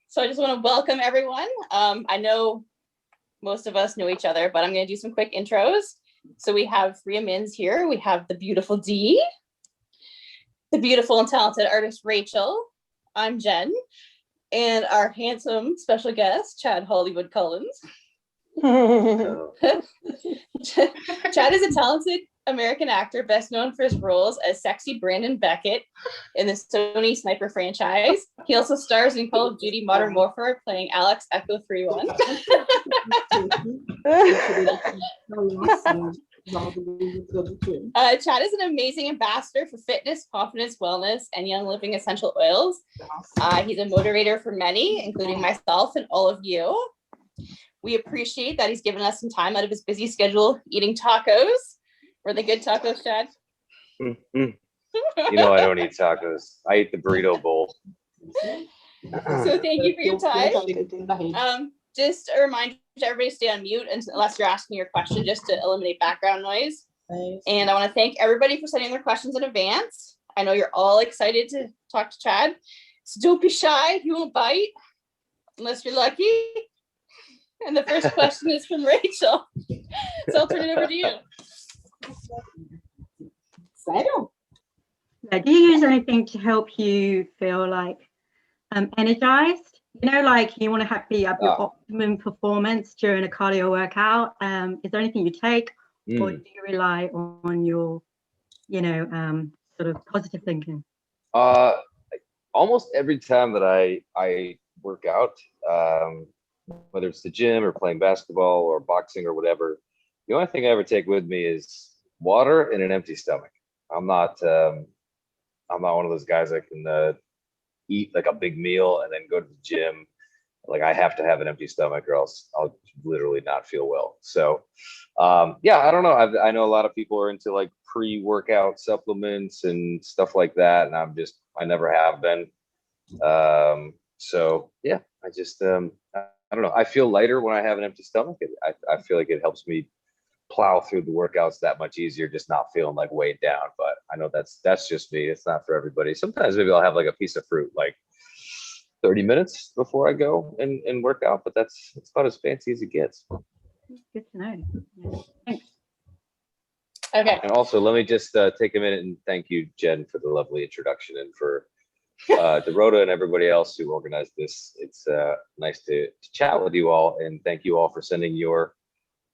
So I just want to welcome everyone. I know most of us know each other, but I'm going to do some quick intros. So we have Ria Mins here. We have the beautiful Dee, the beautiful and talented artist Rachel. I'm Jen, and our handsome special guest, Chad Hollywood Collins. Chad is a talented American actor, best known for his roles as sexy Brandon Beckett in the Sony Sniper franchise. He also stars in Call of Duty Modern Warfare, playing Alex Echo 31. Chad is an amazing ambassador for fitness, confidence, wellness, and Young Living essential oils. He's a motivator for many, including myself and all of you. We appreciate that he's given us some time out of his busy schedule eating tacos. Were they good tacos, Chad? You know I don't eat tacos. I eat the burrito bowl. So thank you for your time. Just a reminder to everybody to stay on mute unless you're asking your question, just to eliminate background noise. Nice. And I want to thank everybody for sending their questions in advance. I know you're all excited to talk to Chad. So don't be shy. He won't bite unless you're lucky. And the first question is from Rachel. So I'll turn it over to you. Do you use anything to help you feel like energized? You know, like you want to be at your optimum performance during a cardio workout. Is there anything you take, or do you rely on your, sort of positive thinking? Almost every time that I work out, whether it's the gym or playing basketball or boxing or whatever, the only thing I ever take with me is water and an empty stomach. I'm not one of those guys that can eat like a big meal and then go to the gym. Like I have to have an empty stomach or else I'll literally not feel well. So I don't know. I know a lot of people are into like pre-workout supplements and stuff like that, and I never have been. I just I don't know. I feel lighter when I have an empty stomach. I feel like it helps me plow through the workouts that much easier, just not feeling like weighed down. But I know that's just me. It's not for everybody. Sometimes maybe I'll have like a piece of fruit like 30 minutes before I go and work out, but it's about as fancy as it gets. Good to know. Yeah. Thanks. Okay. And also, let me just take a minute and thank you, Jen, for the lovely introduction, and for Dorota and everybody else who organized this. It's nice to chat with you all, and thank you all for sending your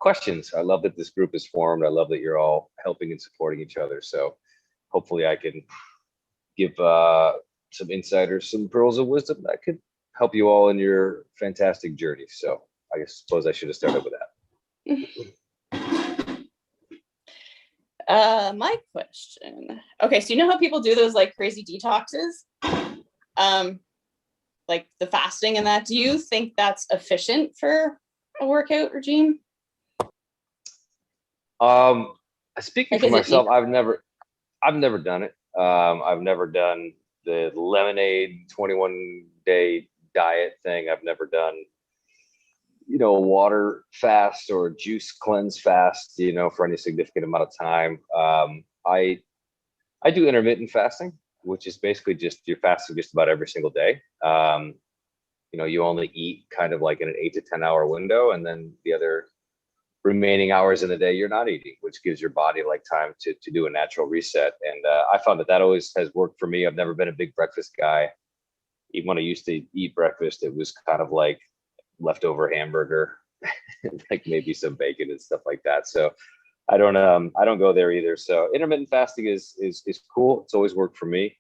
questions. I love that this group is formed. I love that you're all helping and supporting each other. So hopefully I can give some insiders some pearls of wisdom that could help you all in your fantastic journey. So I suppose I should have started with that. My question. Okay, so you know how people do those like crazy detoxes? Like the fasting and that. Do you think that's efficient for a workout regime? Speaking for myself, I've never done it. I've never done the lemonade 21-day diet thing. I've never done, water fast or juice cleanse fast, for any significant amount of time. I do intermittent fasting, which is basically just you're fasting just about every single day. You only eat kind of like in an 8 to 10 hour window, and then the other remaining hours in the day you're not eating, which gives your body like time to do a natural reset. And I found that always has worked for me. I've never been a big breakfast guy. Even when I used to eat breakfast, it was kind of like leftover hamburger, like maybe some bacon and stuff like that. So I don't go there either. So intermittent fasting is cool. It's always worked for me.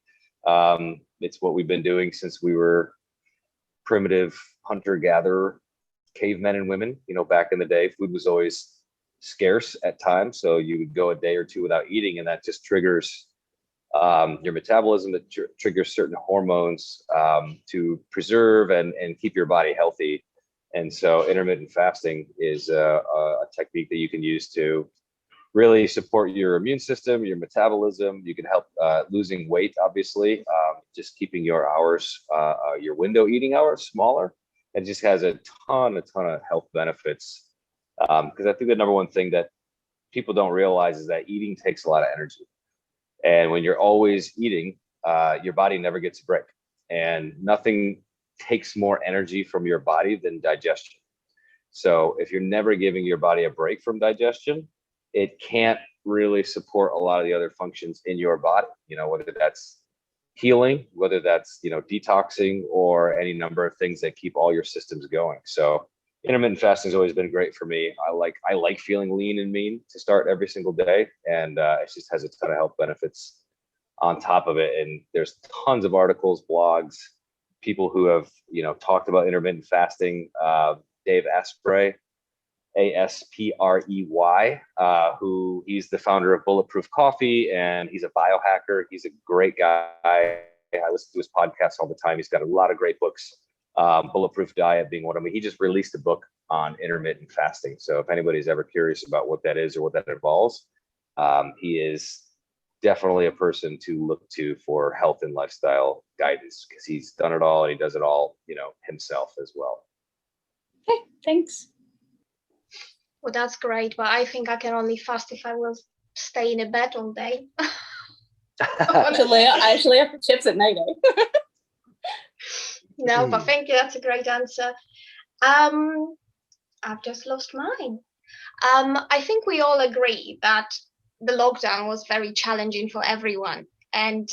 It's what we've been doing since we were primitive hunter-gatherer cavemen and women. Back in the day, food was always scarce at times, so you would go a day or two without eating, and that just triggers your metabolism, that triggers certain hormones to preserve and keep your body healthy. And so intermittent fasting is a technique that you can use to really support your immune system, your metabolism. You can help losing weight, obviously, just keeping your hours, your window eating hours smaller. It just has a ton of health benefits. Because I think the number one thing that people don't realize is that eating takes a lot of energy. And when you're always eating, your body never gets a break. And nothing takes more energy from your body than digestion. So if you're never giving your body a break from digestion, it can't really support a lot of the other functions in your body, whether that's healing, whether that's, detoxing, or any number of things that keep all your systems going. So intermittent fasting has always been great for me. I like feeling lean and mean to start every single day, and it just has a ton of health benefits on top of it. And there's tons of articles, blogs, people who have, talked about intermittent fasting. Dave Asprey, Asprey, who he's the founder of Bulletproof Coffee, and he's a biohacker. He's a great guy. I listen to his podcast all the time. He's got a lot of great books. Bulletproof Diet being one of them. He just released a book on intermittent fasting. So if anybody's ever curious about what that is or what that involves, he is definitely a person to look to for health and lifestyle guidance, because he's done it all and he does it all, himself as well. Okay, thanks. Well, that's great, but I think I can only fast if I will stay in a bed all day. I actually have chips at night. No, but thank you. That's a great answer. I've just lost mine. I think we all agree that the lockdown was very challenging for everyone, and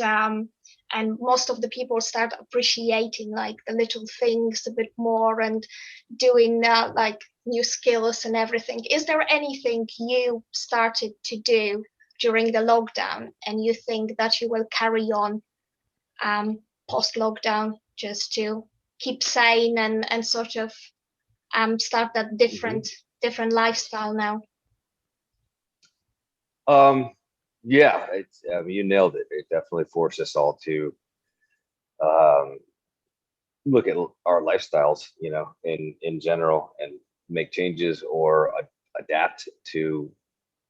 most of the people start appreciating like the little things a bit more and doing like new skills and everything. Is there anything you started to do during the lockdown and you think that you will carry on post lockdown, just to keep sane and sort of start that different lifestyle now? Yeah, you nailed it. It definitely forced us all to look at our lifestyles, in general, and make changes or adapt to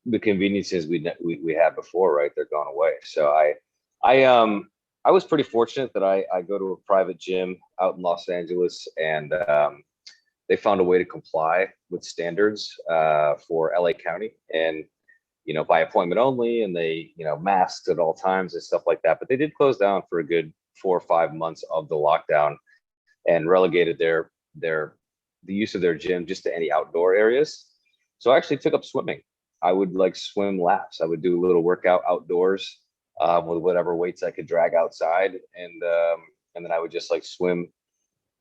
the conveniences we had before. Right, they're gone away. So I was pretty fortunate that I go to a private gym out in Los Angeles, and they found a way to comply with standards for LA County, and by appointment only, and they, masks at all times and stuff like that. But they did close down for a good 4 or 5 months of the lockdown, and relegated the use of their gym just to any outdoor areas. So I actually took up swimming. I would swim laps. I would do a little workout outdoors with whatever weights I could drag outside, and then I would just swim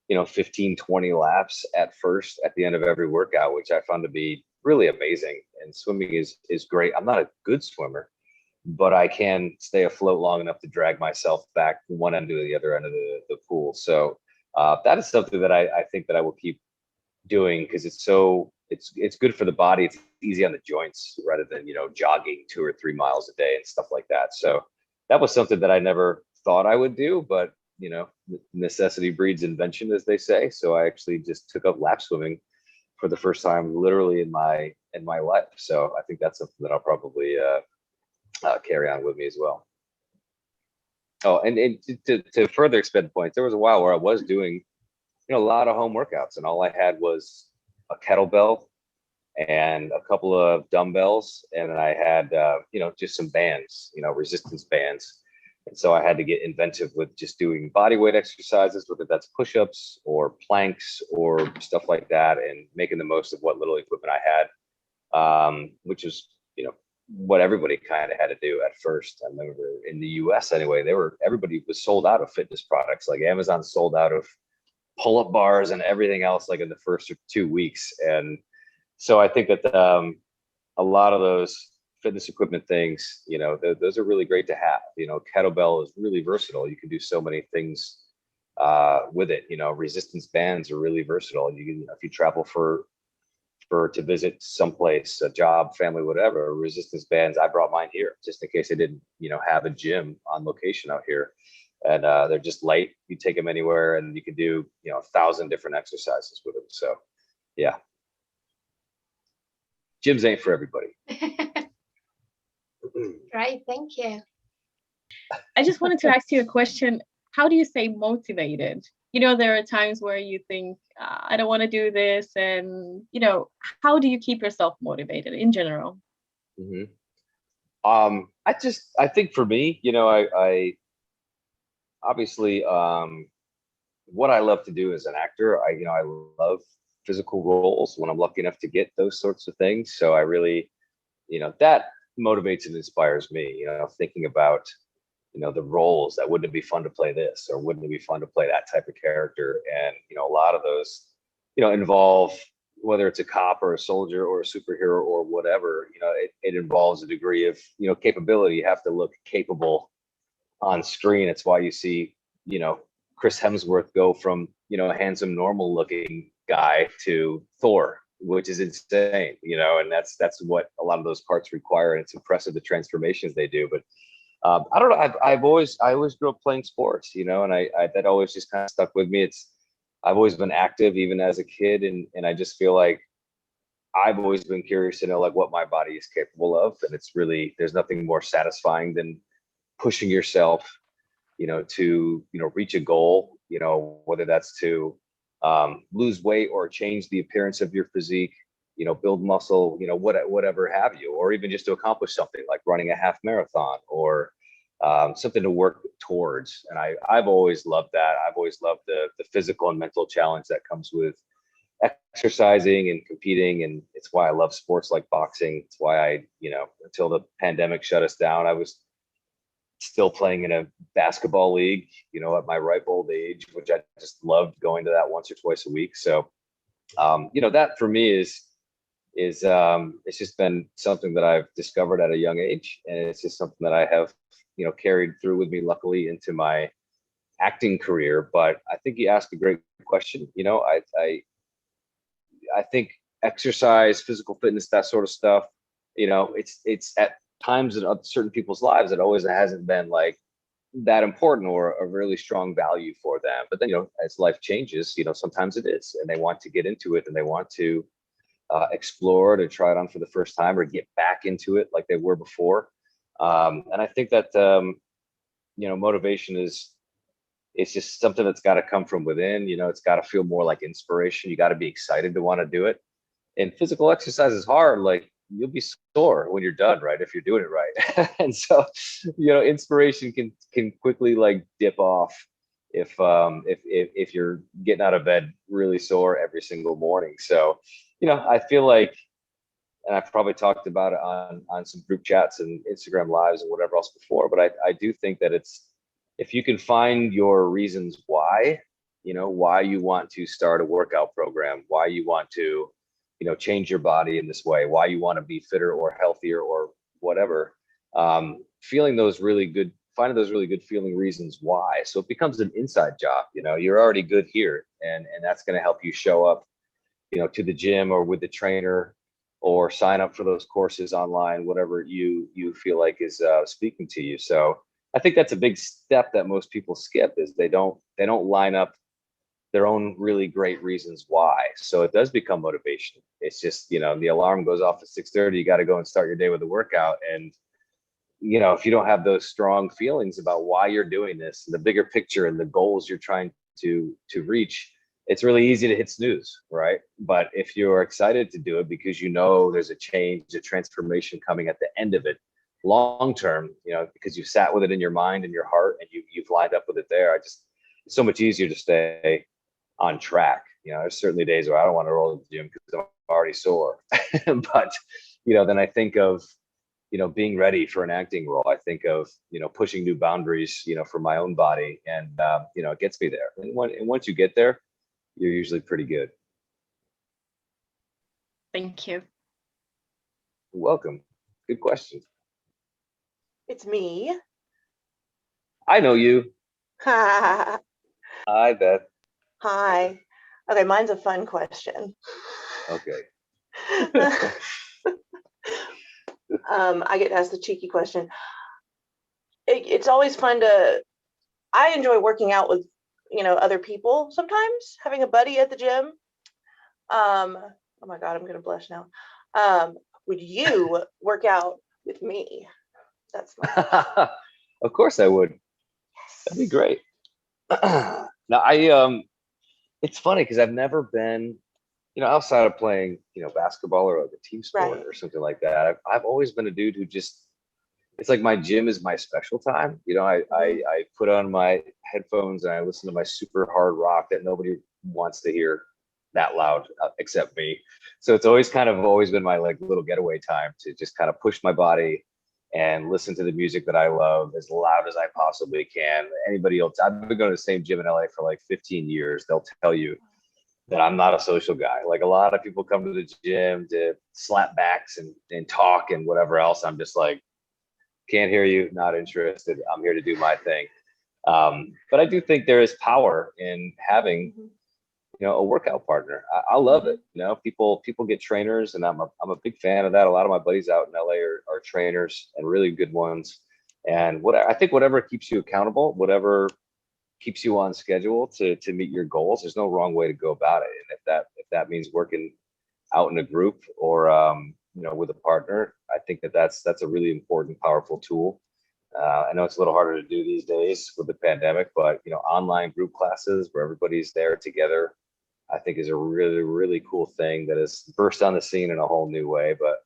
15, 20 laps at first at the end of every workout, which I found to be really amazing. And swimming is great. I'm not a good swimmer, but I can stay afloat long enough to drag myself back from one end to the other end of the pool. So that is something that I think that I will keep doing, because it's good for the body. It's easy on the joints rather than jogging 2 or 3 miles a day and stuff like that. So that was something that I never thought I would do, but necessity breeds invention, as they say. So I actually just took up lap swimming for the first time literally in my life. So I think that's something that I'll probably carry on with me as well. Oh, and to further expand points, there was a while where I was doing a lot of home workouts, and all I had was a kettlebell and a couple of dumbbells, and I had just some bands, resistance bands. And so I had to get inventive with just doing body weight exercises, whether that's push-ups or planks or stuff like that, and making the most of what little equipment I had, which was, what everybody kind of had to do at first. I remember in the US anyway, everybody was sold out of fitness products. Like Amazon sold out of pull-up bars and everything else in the first 2 weeks. And so I think that a lot of those fitness equipment things, those are really great to have. Kettlebell is really versatile. You can do so many things with it. Resistance bands are really versatile. You can, if you travel to visit someplace, a job, family, whatever, resistance bands, I brought mine here just in case I didn't, have a gym on location out here. And they're just light. You take them anywhere, and you can do 1,000 different exercises with them. So yeah, gyms ain't for everybody. Great, thank you. I just wanted to ask you a question. How do you stay motivated? There are times where you think, I don't want to do this. And, how do you keep yourself motivated in general? Mm-hmm. I think for me, I obviously, what I love to do as an actor. I love physical roles when I'm lucky enough to get those sorts of things. So I really, that motivates and inspires me, thinking about, the roles that wouldn't it be fun to play this, or wouldn't it be fun to play that type of character? And, a lot of those, involve, whether it's a cop or a soldier or a superhero or whatever, it involves a degree of, capability. You have to look capable on screen. It's why you see, Chris Hemsworth go from, a handsome, normal looking guy to Thor, which is insane, and that's what a lot of those parts require. And it's impressive the transformations they do. But I don't know. I always grew up playing sports, and I that always just kind of stuck with me. I've always been active, even as a kid, and I just feel like I've always been curious to know like what my body is capable of, and there's nothing more satisfying than pushing yourself, to reach a goal, whether that's to lose weight or change the appearance of your physique, build muscle, whatever have you, or even just to accomplish something like running a half marathon or something to work towards. And I've always loved that. I've always loved the physical and mental challenge that comes with exercising and competing. And it's why I love sports like boxing. It's why until the pandemic shut us down, I was still playing in a basketball league, at my ripe old age, which I just loved going to that once or twice a week. So, that for me is it's just been something that I've discovered at a young age. And it's just something that I have, carried through with me, luckily, into my acting career. But I think you asked a great question. I think exercise, physical fitness, that sort of stuff, it's at times in certain people's lives, it always hasn't been like that important or a really strong value for them. But then, as life changes, sometimes it is, and they want to get into it and they want to explore it and try it on for the first time or get back into it like they were before. And I think that, motivation it's just something that's got to come from within. It's got to feel more like inspiration. You got to be excited to want to do it. And physical exercise is hard. Like, you'll be sore when you're done, right? If you're doing it right. And so, inspiration can quickly like dip off if you're getting out of bed really sore every single morning. So, I feel like, and I've probably talked about it on some group chats and Instagram lives and whatever else before, but I do think that if you can find your reasons why, why you want to start a workout program, why you want to, change your body in this way, why you want to be fitter or healthier or whatever, finding those really good feeling reasons why. So it becomes an inside job. You're already good here, and that's going to help you show up, to the gym or with the trainer, or sign up for those courses online, whatever you feel like is speaking to you. So I think that's a big step that most people skip, is they don't line up their own really great reasons why. So it does become motivation. It's just, the alarm goes off at 6:30, you got to go and start your day with a workout. And, if you don't have those strong feelings about why you're doing this, and the bigger picture and the goals you're trying to reach, it's really easy to hit snooze, right? But if you're excited to do it because there's a change, a transformation coming at the end of it, long term, because you sat with it in your mind and your heart, and you've lined up with it there, it's so much easier to stay on track. There's certainly days where I don't want to roll to the gym because I'm already sore. But, then I think of, being ready for an acting role. I think of, pushing new boundaries, for my own body. And, it gets me there. And once you get there, you're usually pretty good. Thank you. You're welcome. Good question. It's me. I know you. Hi. Hi, Beth. Okay, mine's a fun question. Okay. I get asked the cheeky question. It's always fun I enjoy working out with, other people sometimes, having a buddy at the gym. Oh my God, I'm gonna blush now. Would you work out with me? That's my question. Of course I would. That'd be great. Now it's funny because I've never been, outside of playing, basketball or like a team sport Right. or something like that. I've always been a dude who just, it's like my gym is my special time. You know, I put on my headphones and I listen to my super hard rock that nobody wants to hear that loud except me. So it's always been my like little getaway time to just kind of push my body and listen to the music that I love as loud as I possibly can. Anybody else, I've been going to the same gym in LA for like 15 years. They'll tell you that I'm not a social guy. Like a lot of people come to the gym to slap backs and talk and whatever else. I'm just like, can't hear you, not interested. I'm here to do my thing. But I do think there is power in having, you know, a workout partner. I love it. You know, people get trainers, and I'm a big fan of that. A lot of my buddies out in LA are trainers, and really good ones. And I think whatever keeps you accountable, whatever keeps you on schedule to meet your goals, there's no wrong way to go about it. And if that means working out in a group or you know, with a partner, I think that's a really important, powerful tool. I know it's a little harder to do these days with the pandemic, but you know, online group classes where everybody's there together, I think is a really, really cool thing that has burst on the scene in a whole new way. But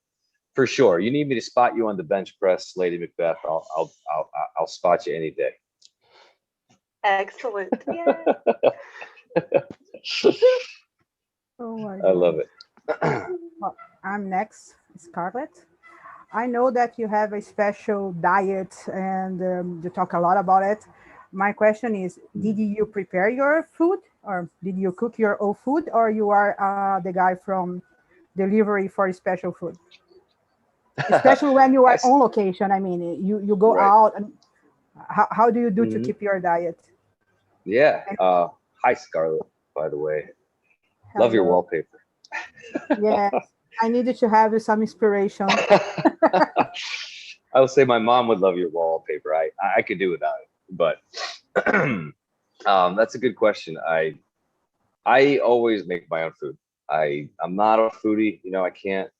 for sure, you need me to spot you on the bench press, Lady Macbeth. I'll spot you any day. Excellent. Yeah. Oh my I love it. Well, I'm next, Scarlett. I know that you have a special diet and you talk a lot about it. My question is, did you prepare your food, or did you cook your own food, or you are the guy from delivery for special food? Especially when you are on location. I mean, you go Right. out, and how do you do to keep your diet? Yeah. Hi, Scarlett, by the way. Hello. Love your wallpaper. Yes, I needed to have some inspiration. I would say my mom would love your wallpaper. I could do without it, but that's a good question. I always make my own food. I'm not a foodie. You know, I can't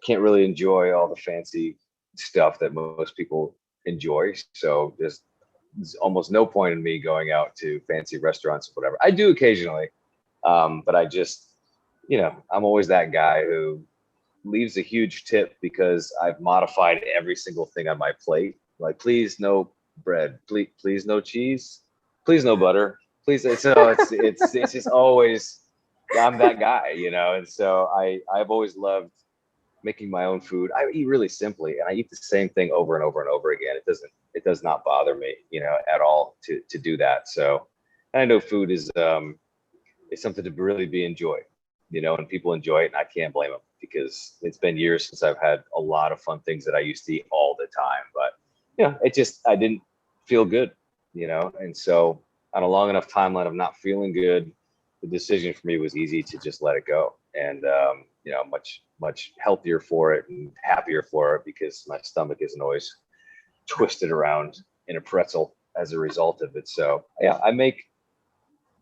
really enjoy all the fancy stuff that most people enjoy. So there's almost no point in me going out to fancy restaurants or whatever. I do occasionally, but I just, you know, I'm always that guy who leaves a huge tip because I've modified every single thing on my plate. Like, please no bread, please no cheese, please no butter, please. So it's just always, I'm that guy, you know. And so I've always loved making my own food. I eat really simply, and I eat the same thing over and over and over again. It does not bother me, you know, at all to do that. So I know food is something to really be enjoyed, you know, and people enjoy it, and I can't blame them because it's been years since I've had a lot of fun things that I used to eat all the time. But you know, I didn't feel good, you know, and so on a long enough timeline of not feeling good, the decision for me was easy to just let it go. And you know, much healthier for it and happier for it because my stomach isn't always twisted around in a pretzel as a result of it. So yeah,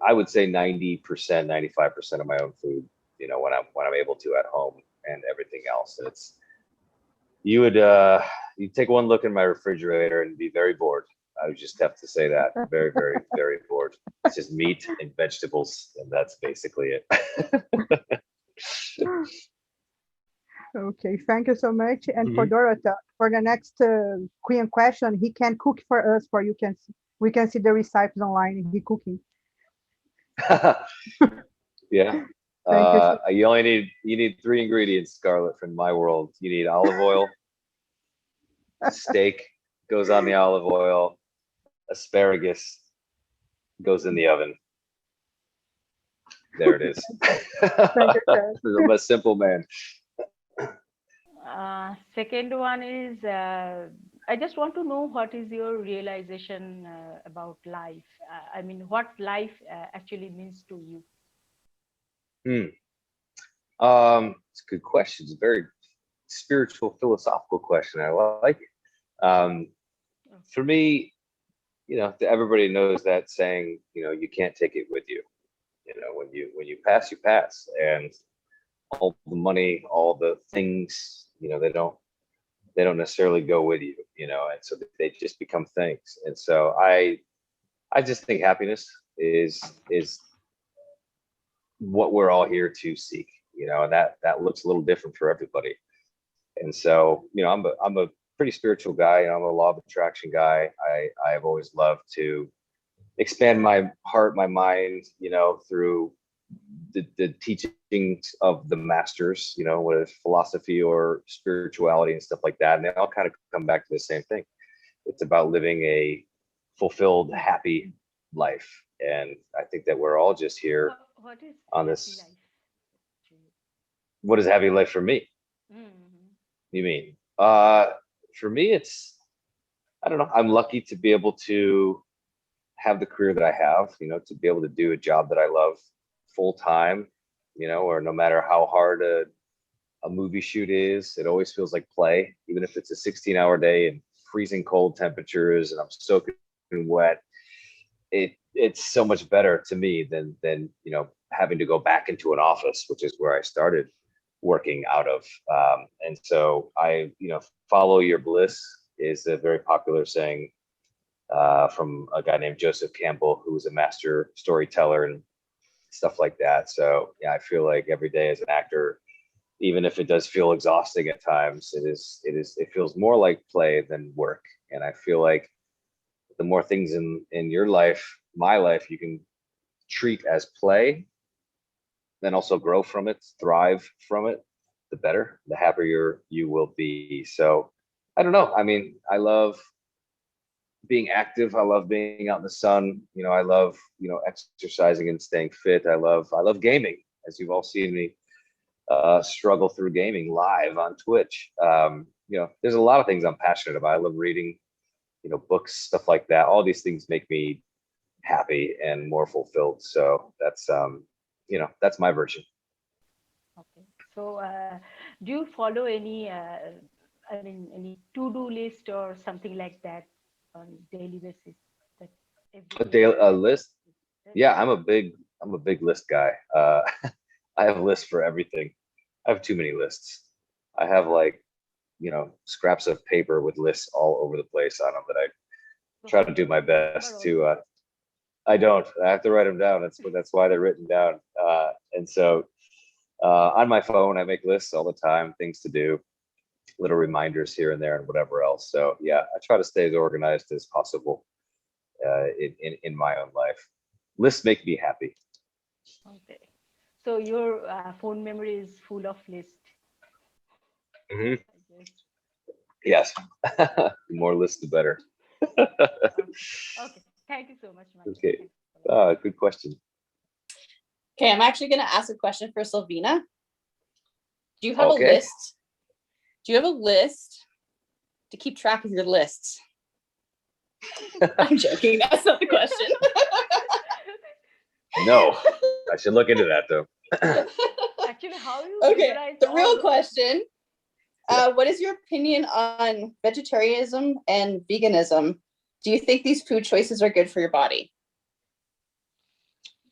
I would say 90%, 95% of my own food, you know, when I'm able to at home and everything else. And you take one look in my refrigerator and be very bored. I would just have to say that. Very, very, very bored. It's just meat and vegetables, and that's basically it. Okay, thank you so much. And for Mhm. Dorota, for the next Queen question, he can cook for us. We can see the recipes online. He cooking. Yeah. Thank you. You need 3 ingredients, Scarlett, from my world. You need olive oil, steak goes on the olive oil, asparagus goes in the oven. There it is. Thank you, sir. I'm a simple man. Second one is, I just want to know what is your realization about life? I mean, what life actually means to you? It's a good question. It's a very spiritual, philosophical question. I like it. For me, you know, everybody knows that saying, you know, you can't take it with you. You know, when you pass, you pass, and all the money, all the things, you know, they don't necessarily go with you, you know, and so they just become things. And so I just think happiness is what we're all here to seek, you know, and that looks a little different for everybody. And so, you know, I'm a pretty spiritual guy. You know, I'm a law of attraction guy. I've always loved to expand my heart, my mind, you know, through the teachings of the masters, you know, whether it's philosophy or spirituality and stuff like that. And they all kind of come back to the same thing. It's about living a fulfilled, happy life. And I think that we're all just here What is on happy this. life? What is happy life for me? Mm-hmm. You mean? For me, it's, I don't know. I'm lucky to be able to have the career that I have, you know, to be able to do a job that I love full time, you know, or no matter how hard a movie shoot is, it always feels like play, even if it's a 16-hour day and freezing cold temperatures and I'm soaking wet. It's so much better to me than you know, having to go back into an office, which is where I started working out of. And so I, you know, follow your bliss is a very popular saying from a guy named Joseph Campbell, who was a master storyteller and stuff like that. So yeah, I feel like every day as an actor, even if it does feel exhausting at times, it feels more like play than work. And I feel like the more things in your life, my life, you can treat as play, then also grow from it, thrive from it, the better, the happier you will be. So I don't know. I mean, I love being active. I love being out in the sun. You know, I love, you know, exercising and staying fit. I love gaming, as you've all seen me struggle through gaming live on Twitch. You know, there's a lot of things I'm passionate about. I love reading, you know, books, stuff like that. All these things make me happy and more fulfilled. So that's, you know, that's my version. Okay. So, do you follow any, I mean, any to-do list or something like that on daily basis? That A daily list? Yeah, I'm a big list guy. I have lists for everything. I have too many lists. I have like, you know, scraps of paper with lists all over the place on them that I try to do my best to. I don't. I have to write them down. That's why they're written down. And so on my phone, I make lists all the time, things to do, little reminders here and there, and whatever else. So yeah, I try to stay as organized as possible in my own life. Lists make me happy. Okay. So your phone memory is full of lists. Mm-hmm. Yes. The more lists, the better. Okay. Thank you so much, Mike. Okay. Good question. Okay, I'm actually going to ask a question for Sylvina. Do you have a Okay. list? Do you have a list to keep track of your lists? I'm joking. That's not the question. No, I should look into that though. Actually, how you Okay, the real question. What is your opinion on vegetarianism and veganism? Do you think these food choices are good for your body?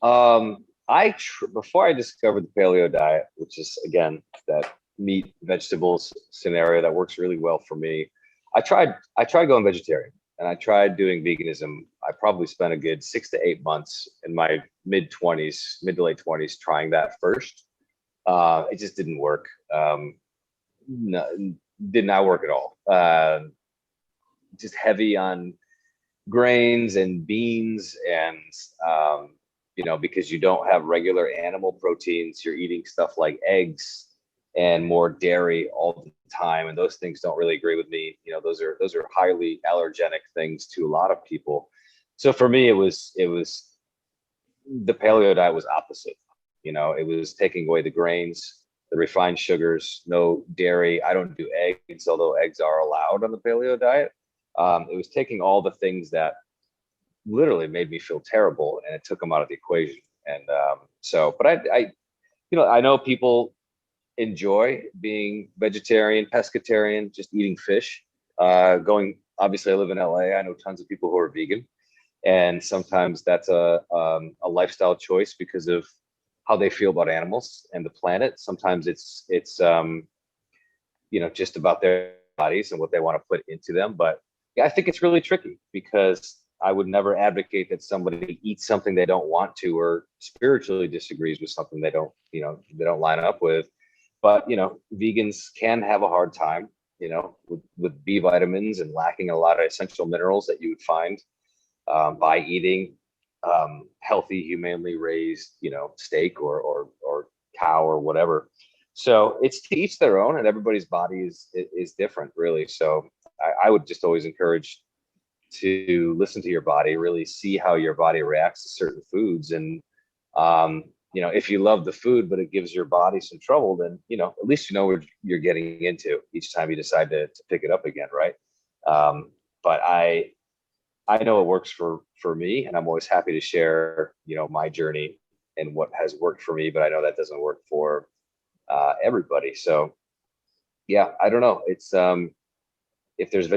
Before I discovered the paleo diet, which is again that meat vegetables scenario that works really well for me, I tried going vegetarian and I tried doing veganism. I probably spent a good 6 to 8 months in my mid to late 20s trying that first. It just didn't work. No, did not work at all. Just heavy on grains and beans and you know, because you don't have regular animal proteins, you're eating stuff like eggs and more dairy all the time, and those things don't really agree with me. You know, those are highly allergenic things to a lot of people. So for me, it was the paleo diet was opposite. You know, it was taking away the grains, the refined sugars, no dairy. I don't do eggs, although eggs are allowed on the paleo diet. It was taking all the things that literally made me feel terrible, and it took them out of the equation. And but I you know, I know people enjoy being vegetarian, pescatarian, just eating fish. Obviously, I live in LA. I know tons of people who are vegan, and sometimes that's a lifestyle choice because of how they feel about animals and the planet. Sometimes it's you know, just about their bodies and what they want to put into them. But yeah, I think it's really tricky because I would never advocate that somebody eats something they don't want to or spiritually disagrees with something they don't line up with. But, you know, vegans can have a hard time. with B vitamins and lacking a lot of essential minerals that you would find by eating healthy, humanely raised, steak or cow or whatever. So it's to each their own, and everybody's body is different, really. So I would just always encourage to listen to your body, really see how your body reacts to certain foods. And if you love the food, but it gives your body some trouble, then at least you know what you're getting into each time you decide to pick it up again, right? But I know it works for me, and I'm always happy to share my journey and what has worked for me. But I know that doesn't work for everybody. So yeah, I don't know. It's if there's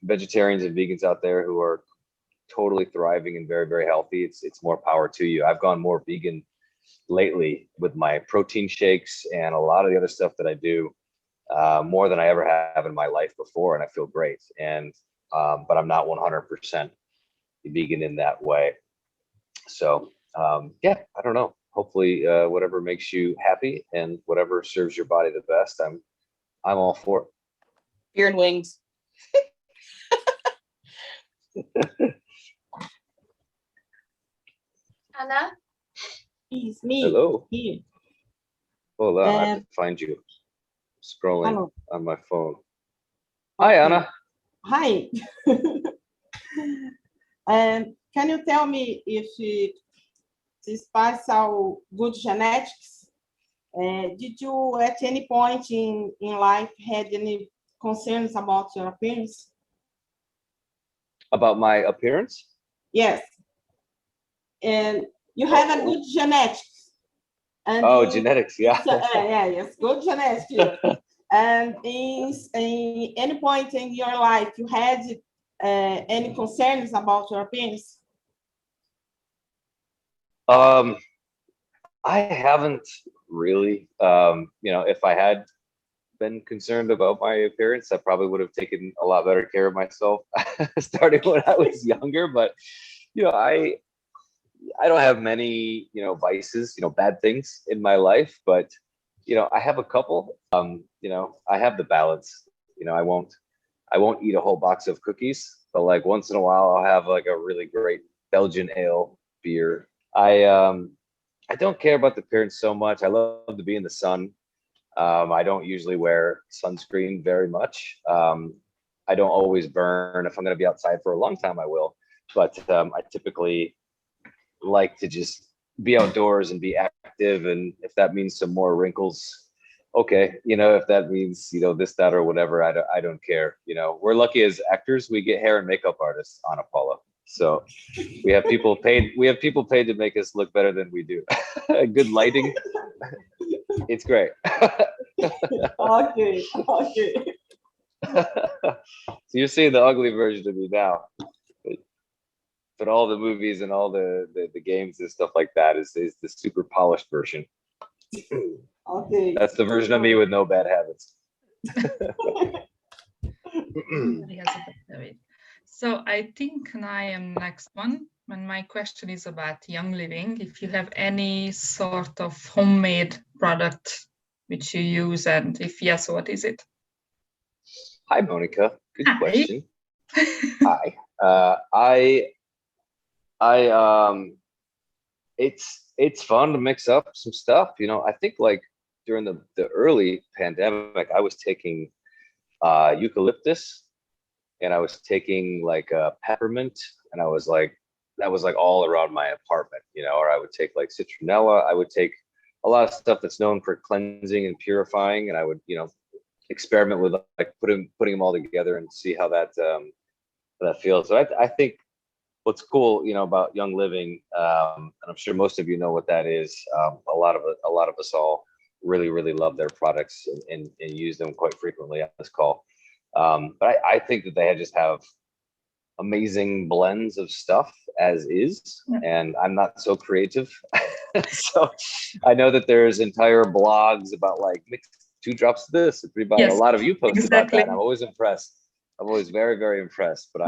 vegetarians and vegans out there who are totally thriving and very, very healthy, it's more power to you. I've gone more vegan lately with my protein shakes and a lot of the other stuff that I do, more than I ever have in my life before, and I feel great. And but I'm not 100% vegan in that way. So yeah, I don't know. Hopefully, whatever makes you happy and whatever serves your body the best, I'm all for it. Beer and wings. Anna? It's me. Hello. Here. Hold on, I have to find you. Scrolling Hello. on my phone. Hi, Anna. Hi. Can you tell me if this partial good genetics, did you at any point in life had any concerns about your appearance? About my appearance? Yes. And you have a good genetics. And genetics, yeah. Yes, good genetics. Yeah. And in any point in your life, you had any concerns about your appearance? I haven't really. If I had been concerned about my appearance, I probably would have taken a lot better care of myself starting when I was younger. But I don't have many vices, bad things in my life. But I have a couple. I have the balance. I won't eat a whole box of cookies, but like once in a while I'll have like a really great Belgian ale beer. I don't care about the appearance so much. I love to be in the sun. I don't usually wear sunscreen very much. I don't always burn. If I'm going to be outside for a long time, I will. But I typically like to just be outdoors and be active. And if that means some more wrinkles, okay. If that means, this, that, or whatever, I don't care. We're lucky as actors, we get hair and makeup artists on Apollo. So we have people paid to make us look better than we do. Good lighting. It's great. Okay. So you're seeing the ugly version of me now. But all the movies and all the games and stuff like that is the super polished version. Okay. That's the version of me with no bad habits. So I think I am next one. And my question is about Young Living. If you have any sort of homemade product which you use, and if yes, what is it? Hi, Monica. Good Hi. question. Hi. It's fun to mix up some stuff. I think like during the early pandemic, I was taking eucalyptus, and I was taking like peppermint, and I was like, that was like all around my apartment, or I would take like citronella. I would take a lot of stuff that's known for cleansing and purifying, and I would, experiment with like putting them all together and see how that feels. So I think what's cool, about Young Living, and I'm sure most of you know what that is. A lot of us all really, really love their products and use them quite frequently on this call. But I think that they just have amazing blends of stuff as is, and I'm not so creative. So I know that there's entire blogs about like mix 2 drops of this, 3 drops. Yes, a lot of you post exactly. about that. I'm always impressed. I'm always very, very impressed. But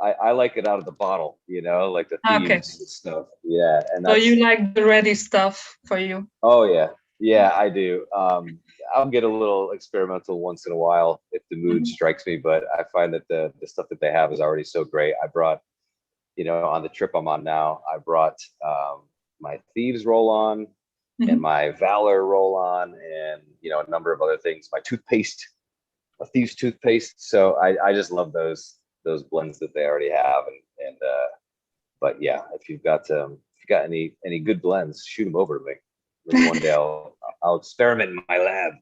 I like it out of the bottle, like the themes and stuff. Yeah. And so you like the ready stuff for you? Oh yeah. Yeah, I do. I'll get a little experimental once in a while if the mood strikes me, but I find that the stuff that they have is already so great. I brought, on the trip I'm on now, I brought my Thieves roll-on and my Valor roll-on and, a number of other things, my toothpaste, a Thieves toothpaste. So I just love those blends that they already have. But yeah, if you've got any good blends, shoot them over to me. Maybe one day I'll experiment in my lab.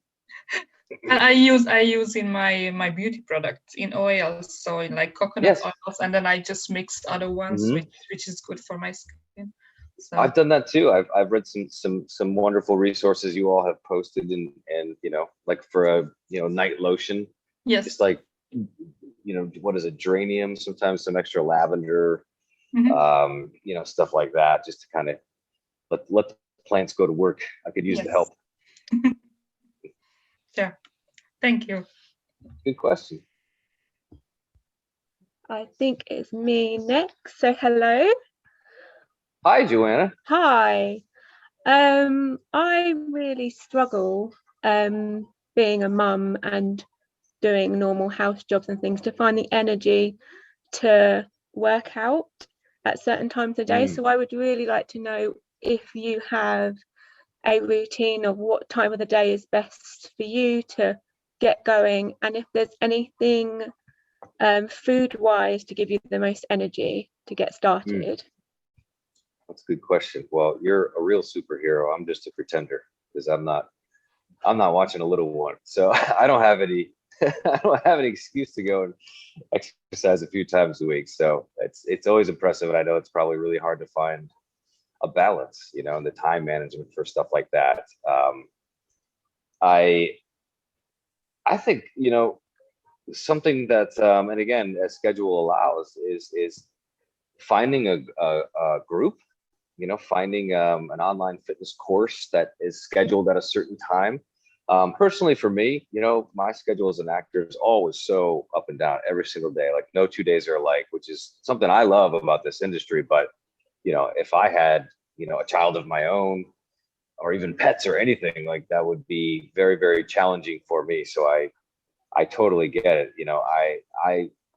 And I use in my beauty products in oils, so in like coconut oils, and then I just mixed other ones, which is good for my skin. So I've done that too. I've read some wonderful resources you all have posted, and like for a night lotion. Yes. Just like what is it, geranium? Sometimes some extra lavender, stuff like that, just to kind of let the plants go to work. I could use the help. Sure. Thank you. Good question. I think it's me next. So hello. Hi, Joanna. Hi. I really struggle being a mum and doing normal house jobs and things to find the energy to work out at certain times of the day. So I would really like to know if you have a routine of what time of the day is best for you to get going, and if there's anything food wise to give you the most energy to get started. That's a good question. Well, you're a real superhero. I'm just a pretender because I'm not watching a little one. So I don't have any excuse to go and exercise a few times a week. So it's always impressive. And I know it's probably really hard to find a balance, and the time management for stuff like that. I think, something that, and again, as schedule allows, is finding a group, finding an online fitness course that is scheduled at a certain time. Personally for me, my schedule as an actor is always so up and down every single day. Like no 2 days are alike, which is something I love about this industry. But, if I had, a child of my own or even pets or anything, like that would be very, very challenging for me. So I totally get it.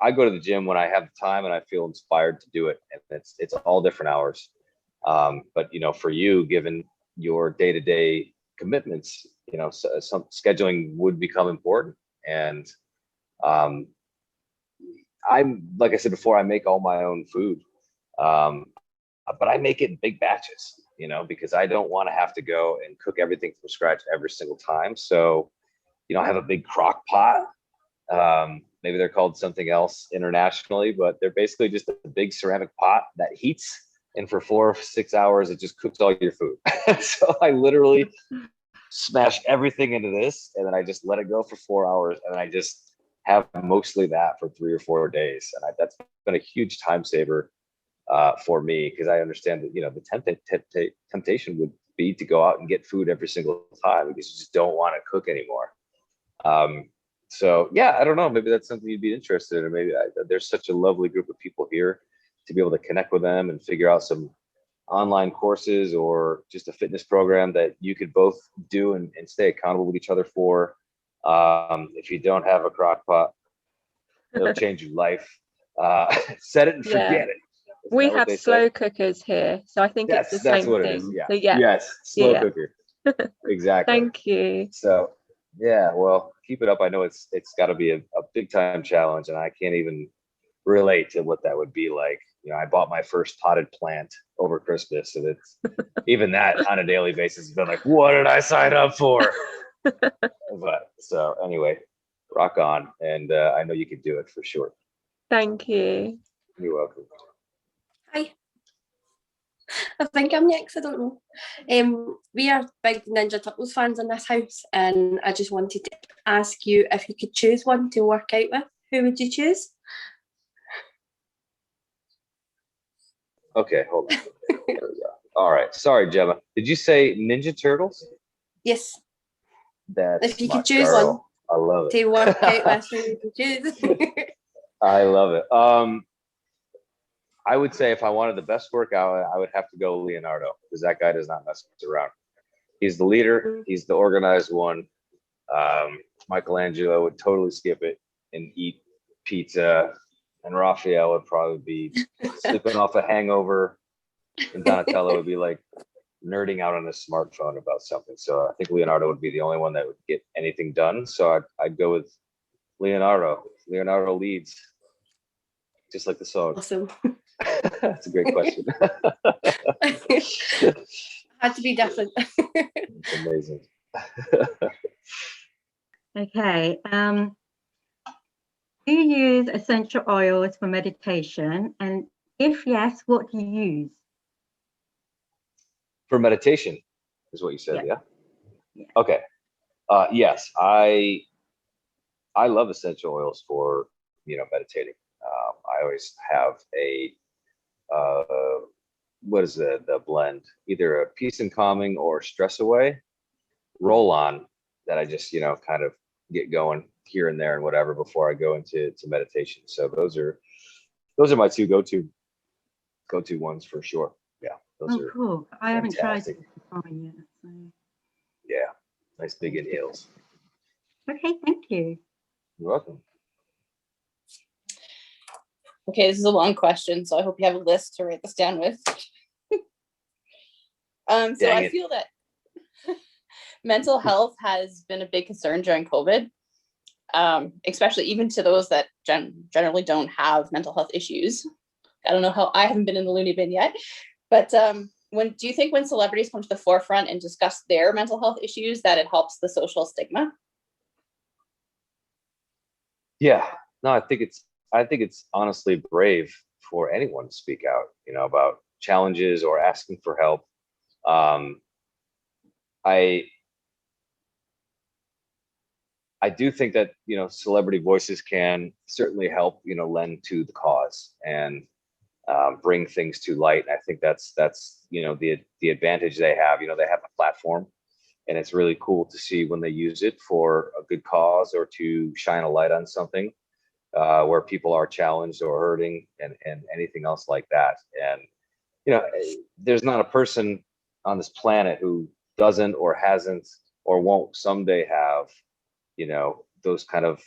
I go to the gym when I have the time and I feel inspired to do it. And it's all different hours. But, for you, given your day-to-day commitments, some scheduling would become important. And I'm, like I said before, I make all my own food. But I make it in big batches, because I don't want to have to go and cook everything from scratch every single time. So, I have a big crock pot. Maybe they're called something else internationally, but they're basically just a big ceramic pot that heats. And for 4 or 6 hours, it just cooks all your food. So I literally smash everything into this, and then I just let it go for 4 hours, and I just have mostly that for 3 or 4 days. And that's been a huge time saver for me, because I understand that the temptation would be to go out and get food every single time because you just don't want to cook anymore. So yeah, I don't know, maybe that's something you'd be interested in, or maybe there's such a lovely group of people here to be able to connect with them and figure out some online courses or just a fitness program that you could both do and stay accountable with each other for. If you don't have a crock pot, it'll change your life. Set it and forget it. We have slow cookers here, so I think it's the same thing. It is. Yeah. So yeah. Yes, slow cooker. Exactly. Thank you. So yeah, well, keep it up. I know it's got to be a big time challenge, and I can't even relate to what that would be like. I bought my first potted plant over Christmas, and it's even that on a daily basis has been like, what did I sign up for? But so anyway, rock on, and I know you can do it for sure. Thank you. You're welcome. Hi. I think I'm next, I don't know. We are big Ninja Turtles fans in this house, and I just wanted to ask you if you could choose one to work out with, who would you choose? Okay, hold on. There we go. All right. Sorry, Gemma. Did you say Ninja Turtles? Yes. That's if you my could choose girl. one I love it. to work out with, who would you choose? I love it. I would say if I wanted the best workout, I would have to go Leonardo, because that guy does not mess around. He's the leader. He's the organized one. Michelangelo would totally skip it and eat pizza, and Raphael would probably be sleeping off a hangover, and Donatello would be like nerding out on his smartphone about something. So I think Leonardo would be the only one that would get anything done. So I'd go with Leonardo. Leonardo leads, just like the song. Awesome. That's a great question. Had to be different. It's amazing. Okay. Do you use essential oils for meditation? And if yes, what do you use? For meditation, is what you said, Yeah. yeah? Okay. Yes, I love essential oils for meditating. I always have a what is the blend? Either a peace and calming or stress away roll on that I just kind of get going here and there and whatever before I go into meditation. So those are my two go-to ones for sure. Yeah, those are cool. I haven't tried fantastic. it yet. So. Yeah, nice big inhales. Okay, thank you. You're welcome. Okay, this is a long question, so I hope you have a list to write this down with. So Dang I it. feel that mental health has been a big concern during COVID, especially even to those that generally don't have mental health issues. I don't know how, I haven't been in the loony bin yet, but do you think when celebrities come to the forefront and discuss their mental health issues that it helps the social stigma? Yeah, no, I think it's honestly brave for anyone to speak out, about challenges or asking for help. I do think that celebrity voices can certainly help lend to the cause and bring things to light. I think that's the advantage they have. They have a platform, and it's really cool to see when they use it for a good cause or to shine a light on something where people are challenged or hurting and anything else like that. And there's not a person on this planet who doesn't or hasn't or won't someday have those kind of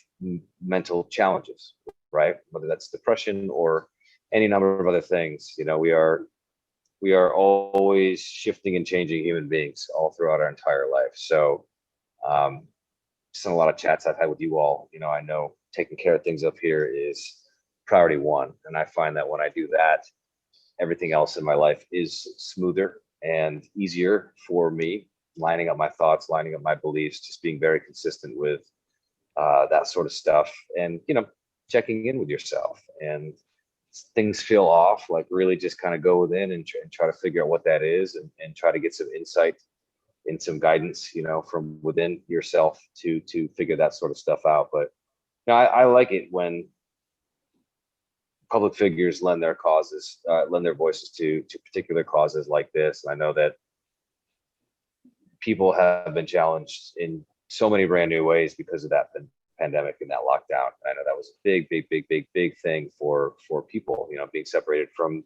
mental challenges, right? Whether that's depression or any number of other things. We are always shifting and changing human beings all throughout our entire life. So just in a lot of chats I've had with you all, I know taking care of things up here is priority one. And I find that when I do that, everything else in my life is smoother and easier for me, lining up my thoughts, lining up my beliefs, just being very consistent with that sort of stuff, and checking in with yourself. And things feel off, like really just kind of go within and try to figure out what that is, and try to get some insight and some guidance from within yourself to figure that sort of stuff out. But I like it when public figures lend their voices to particular causes like this. And I know that people have been challenged in so many brand new ways because of that pandemic and that lockdown. I know that was a big thing for people, being separated from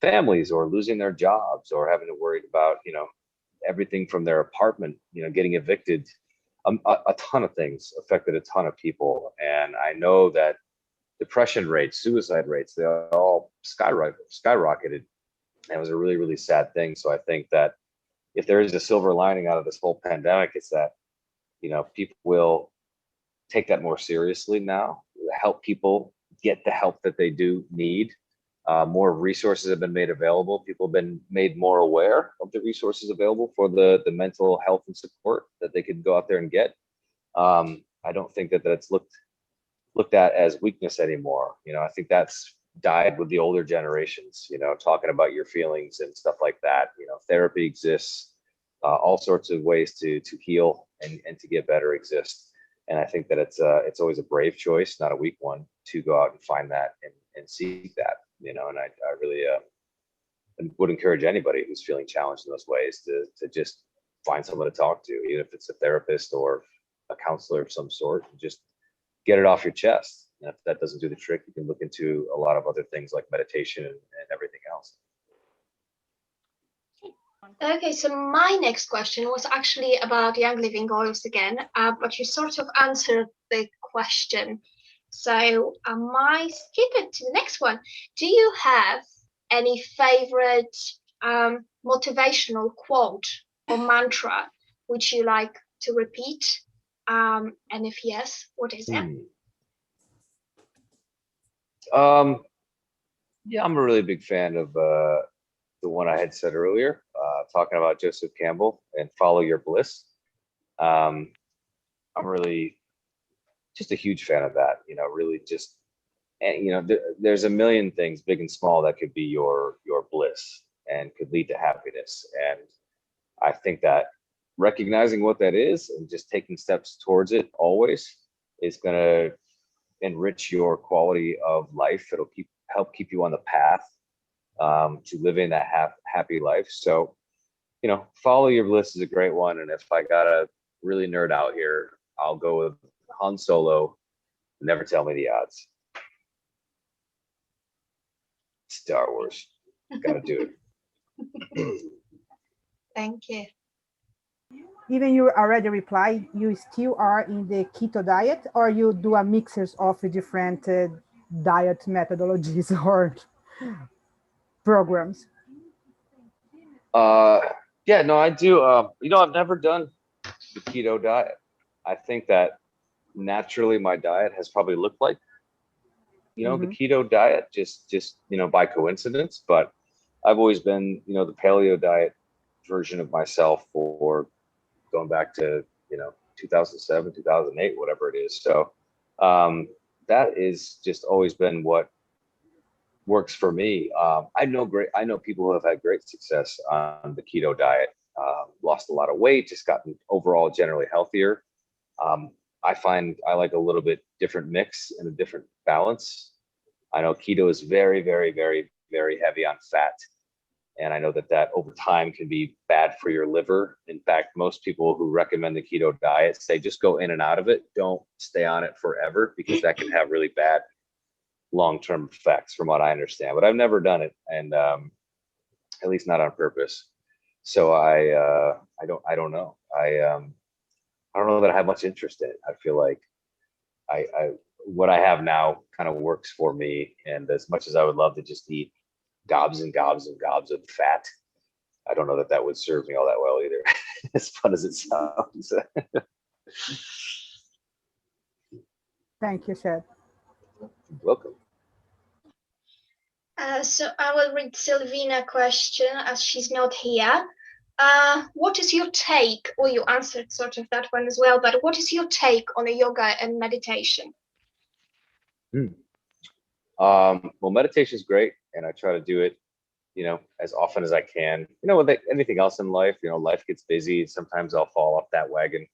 families or losing their jobs or having to worry about, everything from their apartment, getting evicted. A ton of things affected a ton of people. And I know that depression rates, suicide rates, they all skyrocketed. And it was a really, really sad thing. So I think that if there is a silver lining out of this whole pandemic, it's that, people will take that more seriously now, help people get the help that they do need. More resources have been made available. People have been made more aware of the resources available for the mental health and support that they could go out there and get. I don't think that that's looked at as weakness anymore. I think that's died with the older generations, talking about your feelings and stuff like that. Therapy exists. All sorts of ways to heal and to get better exist. And I think that it's always a brave choice, not a weak one, to go out and find that and seek that, and I really would encourage anybody who's feeling challenged in those ways to just find someone to talk to, even if it's a therapist or a counselor of some sort, and just get it off your chest. And if that doesn't do the trick, you can look into a lot of other things like meditation and everything else. Okay, so my next question was actually about Young Living oils again, but you sort of answered the question. So I might skip it to the next one. Do you have any favorite motivational quote or mantra which you like to repeat? And if yes, what is it? Yeah, I'm a really big fan of the one I had said earlier, talking about Joseph Campbell and follow your bliss. I'm really just a huge fan of that. Really just, and there's a million things, big and small, that could be your bliss and could lead to happiness. And I think that recognizing what that is and just taking steps towards it always is going to enrich your quality of life. It'll help keep you on the path to living that happy life. So, follow your bliss is a great one. And if I gotta really nerd out here, I'll go with Han Solo. Never tell me the odds. Star Wars, gotta do it. Thank you. Even you already replied, you still are in the keto diet, or you do a mixes of different diet methodologies or programs? Yeah, no, I do. I've never done the keto diet. I think that naturally my diet has probably looked like, the keto diet, just by coincidence. But I've always been, the paleo diet version of myself for going back to 2007, 2008, whatever it is. So that is just always been what works for me. I know people who have had great success on the keto diet, lost a lot of weight, just gotten overall generally healthier. I find I like a little bit different mix and a different balance. I know keto is very, very, very, very heavy on fat. And I know that over time can be bad for your liver. In fact, most people who recommend the keto diet say just go in and out of it. Don't stay on it forever, because that can have really bad long-term effects from what I understand. But I've never done it, and at least not on purpose. So I don't know. I don't know that I have much interest in it. I feel like I what I have now kind of works for me. And as much as I would love to just eat gobs and gobs and gobs of fat, I don't know that would serve me all that well either, as fun as it sounds. Thank you, Chad. Welcome. So I will read Sylvina question as she's not here. What is your take, or you answered sort of that one as well, but what is your take on a yoga and meditation? Well, meditation is great, and I try to do it, as often as I can. With anything else in life, life gets busy. Sometimes I'll fall off that wagon,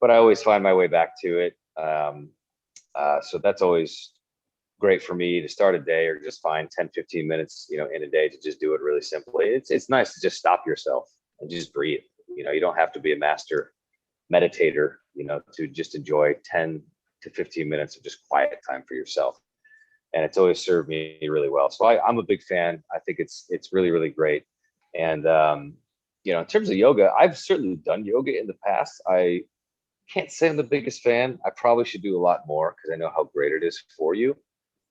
but I always find my way back to it. So that's always great for me to start a day, or just find 10, 15 minutes, in a day to just do it really simply. It's nice to just stop yourself and just breathe. You don't have to be a master meditator, to just enjoy 10 to 15 minutes of just quiet time for yourself. And it's always served me really well. So I'm a big fan. I think it's really, really great. And, in terms of yoga, I've certainly done yoga in the past. I can't say I'm the biggest fan. I probably should do a lot more, because I know how great it is for you.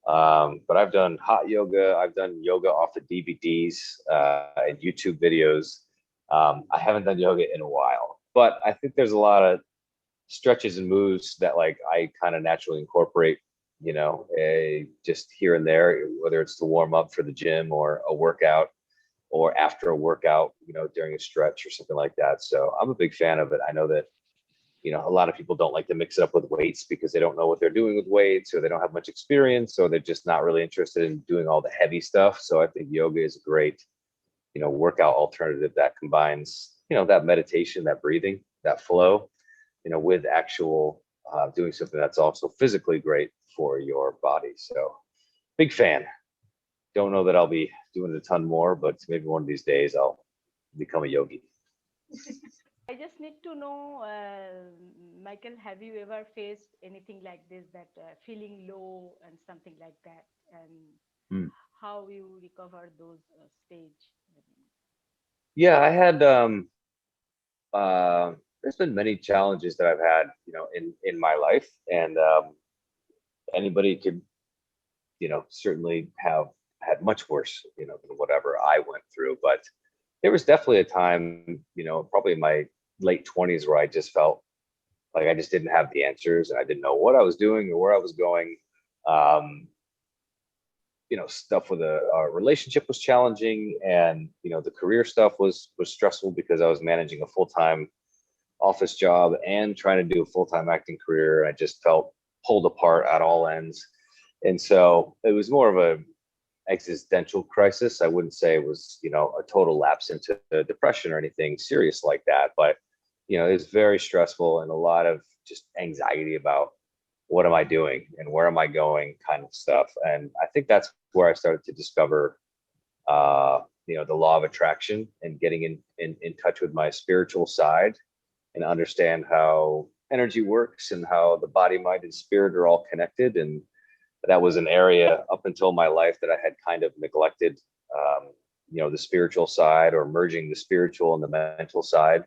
But I've done hot yoga. I've done yoga off the DVDs and YouTube videos. I haven't done yoga in a while, but I think there's a lot of stretches and moves that I kind of naturally incorporate, just here and there, whether it's to warm up for the gym or a workout, or after a workout, during a stretch or something like that. So I'm a big fan of it. I know that, a lot of people don't like to mix it up with weights, because they don't know what they're doing with weights, or they don't have much experience, or they're just not really interested in doing all the heavy stuff. So I think yoga is a great, workout alternative that combines, that meditation, that breathing, that flow, with actual doing something that's also physically great for your body. So big fan. Don't know that I'll be doing it a ton more, but maybe one of these days I'll become a yogi. I just need to know, Michael, have you ever faced anything like this, that feeling low and something like that, and how you recover those stage? Yeah, I had there's been many challenges that I've had, in my life, and anybody could, certainly have had much worse, than whatever I went through. But there was definitely a time, probably in my late 20s, where I just felt like I just didn't have the answers, and I didn't know what I was doing or where I was going. Um, Stuff with a relationship was challenging, and the career stuff was stressful because I was managing a full-time office job and trying to do a full-time acting career. I just felt pulled apart at all ends, and so it was more of a existential crisis. I wouldn't say it was a total lapse into depression or anything serious like that, but it was very stressful and a lot of just anxiety about what am I doing and where am I going kind of stuff. And I think that's where I started to discover, the law of attraction and getting in touch with my spiritual side and understand how energy works and how the body, mind, and spirit are all connected. And that was an area up until my life that I had kind of neglected, the spiritual side, or merging the spiritual and the mental side,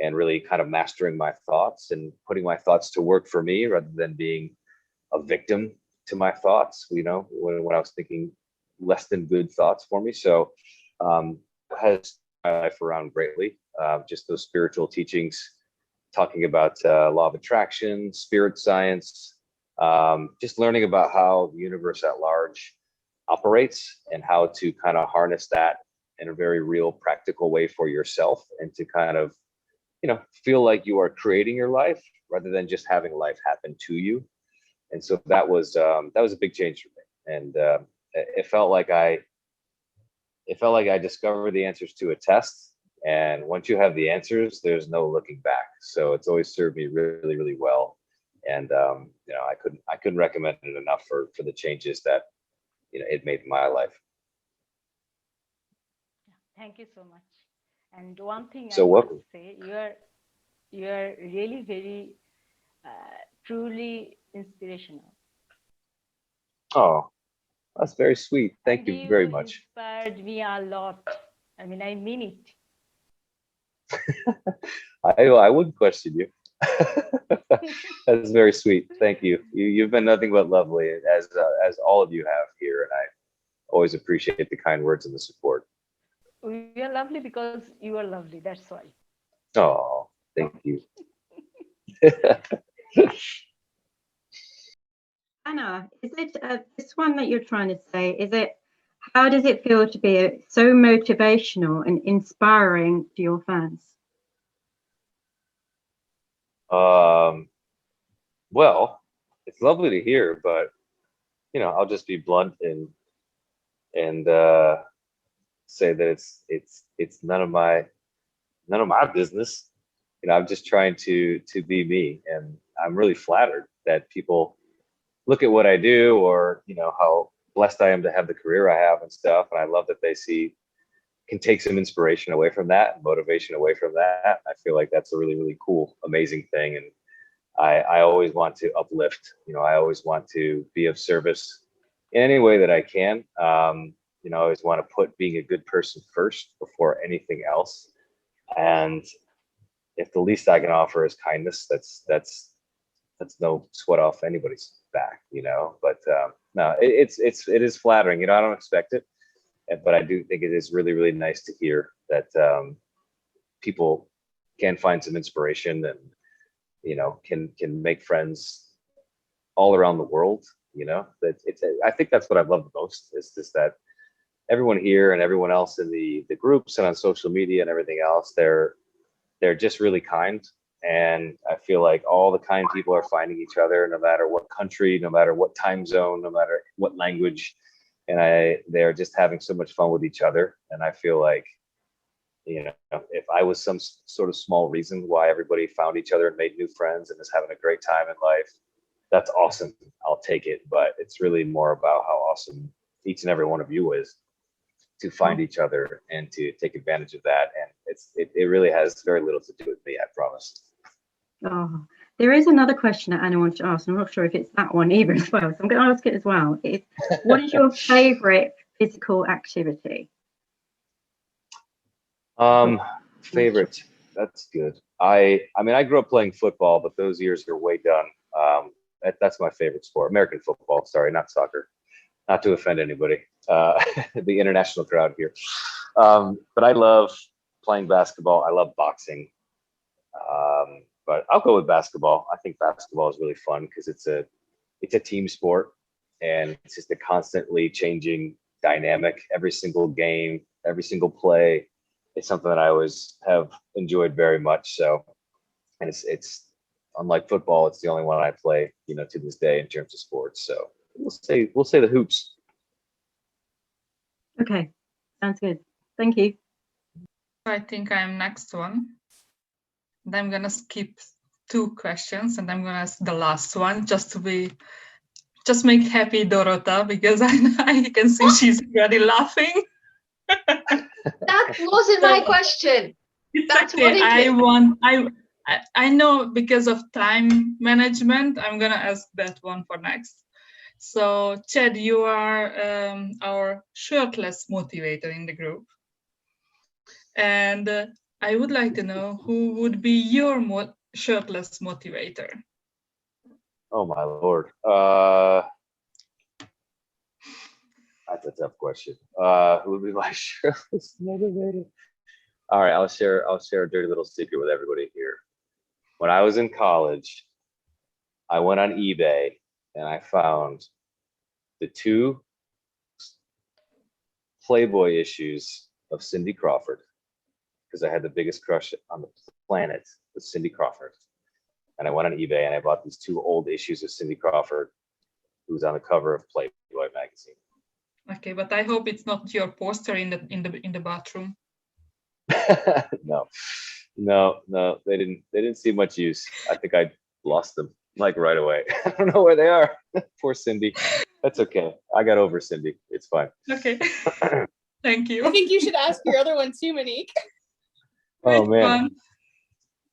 and really kind of mastering my thoughts and putting my thoughts to work for me rather than being a victim to my thoughts, when I was thinking less than good thoughts for me. So has my life around greatly, just those spiritual teachings, talking about law of attraction, spirit science, just learning about how the universe at large operates and how to kind of harness that in a very real, practical way for yourself, and to kind of feel like you are creating your life rather than just having life happen to you. And so that was a big change for me. And it felt like I discovered the answers to a test. And once you have the answers, there's no looking back. So it's always served me really, really well. And I couldn't recommend it enough for the changes that it made in my life. Thank you so much. And one thing So I welcome. must say, you are really very truly inspirational. Oh, that's very sweet. Thank you very much. Inspired me a lot. I mean, I mean it. I wouldn't question you. That's very sweet. Thank you. You've been nothing but lovely, as all of you have here, and I always appreciate the kind words and the support. We are lovely because you are lovely. That's why. Oh, thank you. Anna, is it this one that you're trying to say? Is it, how does it feel to be so motivational and inspiring to your fans? Well, it's lovely to hear, but I'll just be blunt and say that it's none of my business. I'm just trying to be me, and I'm really flattered that people look at what I do, or how blessed I am to have the career I have and stuff. And I love that they can take some inspiration away from that, motivation away from that. I feel like that's a really, really cool, amazing thing. And I always want to uplift. I always want to be of service in any way that I can. I always want to put being a good person first before anything else. And if the least I can offer is kindness, that's no sweat off anybody's back, But no, it is flattering. I don't expect it, but I do think it is really, really nice to hear that people can find some inspiration and can make friends all around the world. I think that's what I've loved the most, is just that everyone here and everyone else in the groups and on social media and everything else, they're just really kind. And I feel like all the kind people are finding each other, no matter what country, no matter what time zone, no matter what language. And they're just having so much fun with each other. And I feel like, if I was some sort of small reason why everybody found each other and made new friends and is having a great time in life, that's awesome. I'll take it. But it's really more about how awesome each and every one of you is to find each other and to take advantage of that. And it really has very little to do with me, I promise. Oh, there is another question that Anna wants to ask. I'm not sure if it's that one either as well, so I'm going to ask it as well. What is your favorite physical activity? Favorite. That's good. I mean, I grew up playing football, but those years are way done. That's my favorite sport. American football. Sorry, not soccer. Not to offend anybody. The international crowd here. But I love playing basketball. I love boxing. But I'll go with basketball. I think basketball is really fun because it's a team sport, and it's just a constantly changing dynamic. Every single game, every single play, it's something that I always have enjoyed very much. So, and it's unlike football, it's the only one I play, to this day in terms of sports. So we'll say the hoops. Okay, sounds good. Thank you. I think I'm next one. And I'm gonna skip 2 questions, and I'm gonna ask the last one just make happy Dorota, because I can see she's already laughing. That wasn't my question. That's okay. I know because of time management, I'm gonna ask that one for next. So Chad, you are our shirtless motivator in the group. And I would like to know who would be your shirtless motivator. Oh my Lord. That's a tough question. Who would be my shirtless motivator? All right, I'll share a dirty little secret with everybody here. When I was in college, I went on eBay and I found the 2 Playboy issues of Cindy Crawford, because I had the biggest crush on the planet with Cindy Crawford. And I went on eBay and I bought these 2 old issues of Cindy Crawford, who was on the cover of Playboy magazine. Okay, but I hope it's not your poster in the bathroom. No, they didn't see much use. I think I lost them like right away. I don't know where they are. Poor Cindy. That's okay. I got over Cindy. It's fine. Okay. Thank you. I think you should ask your other one too, Monique. Oh man,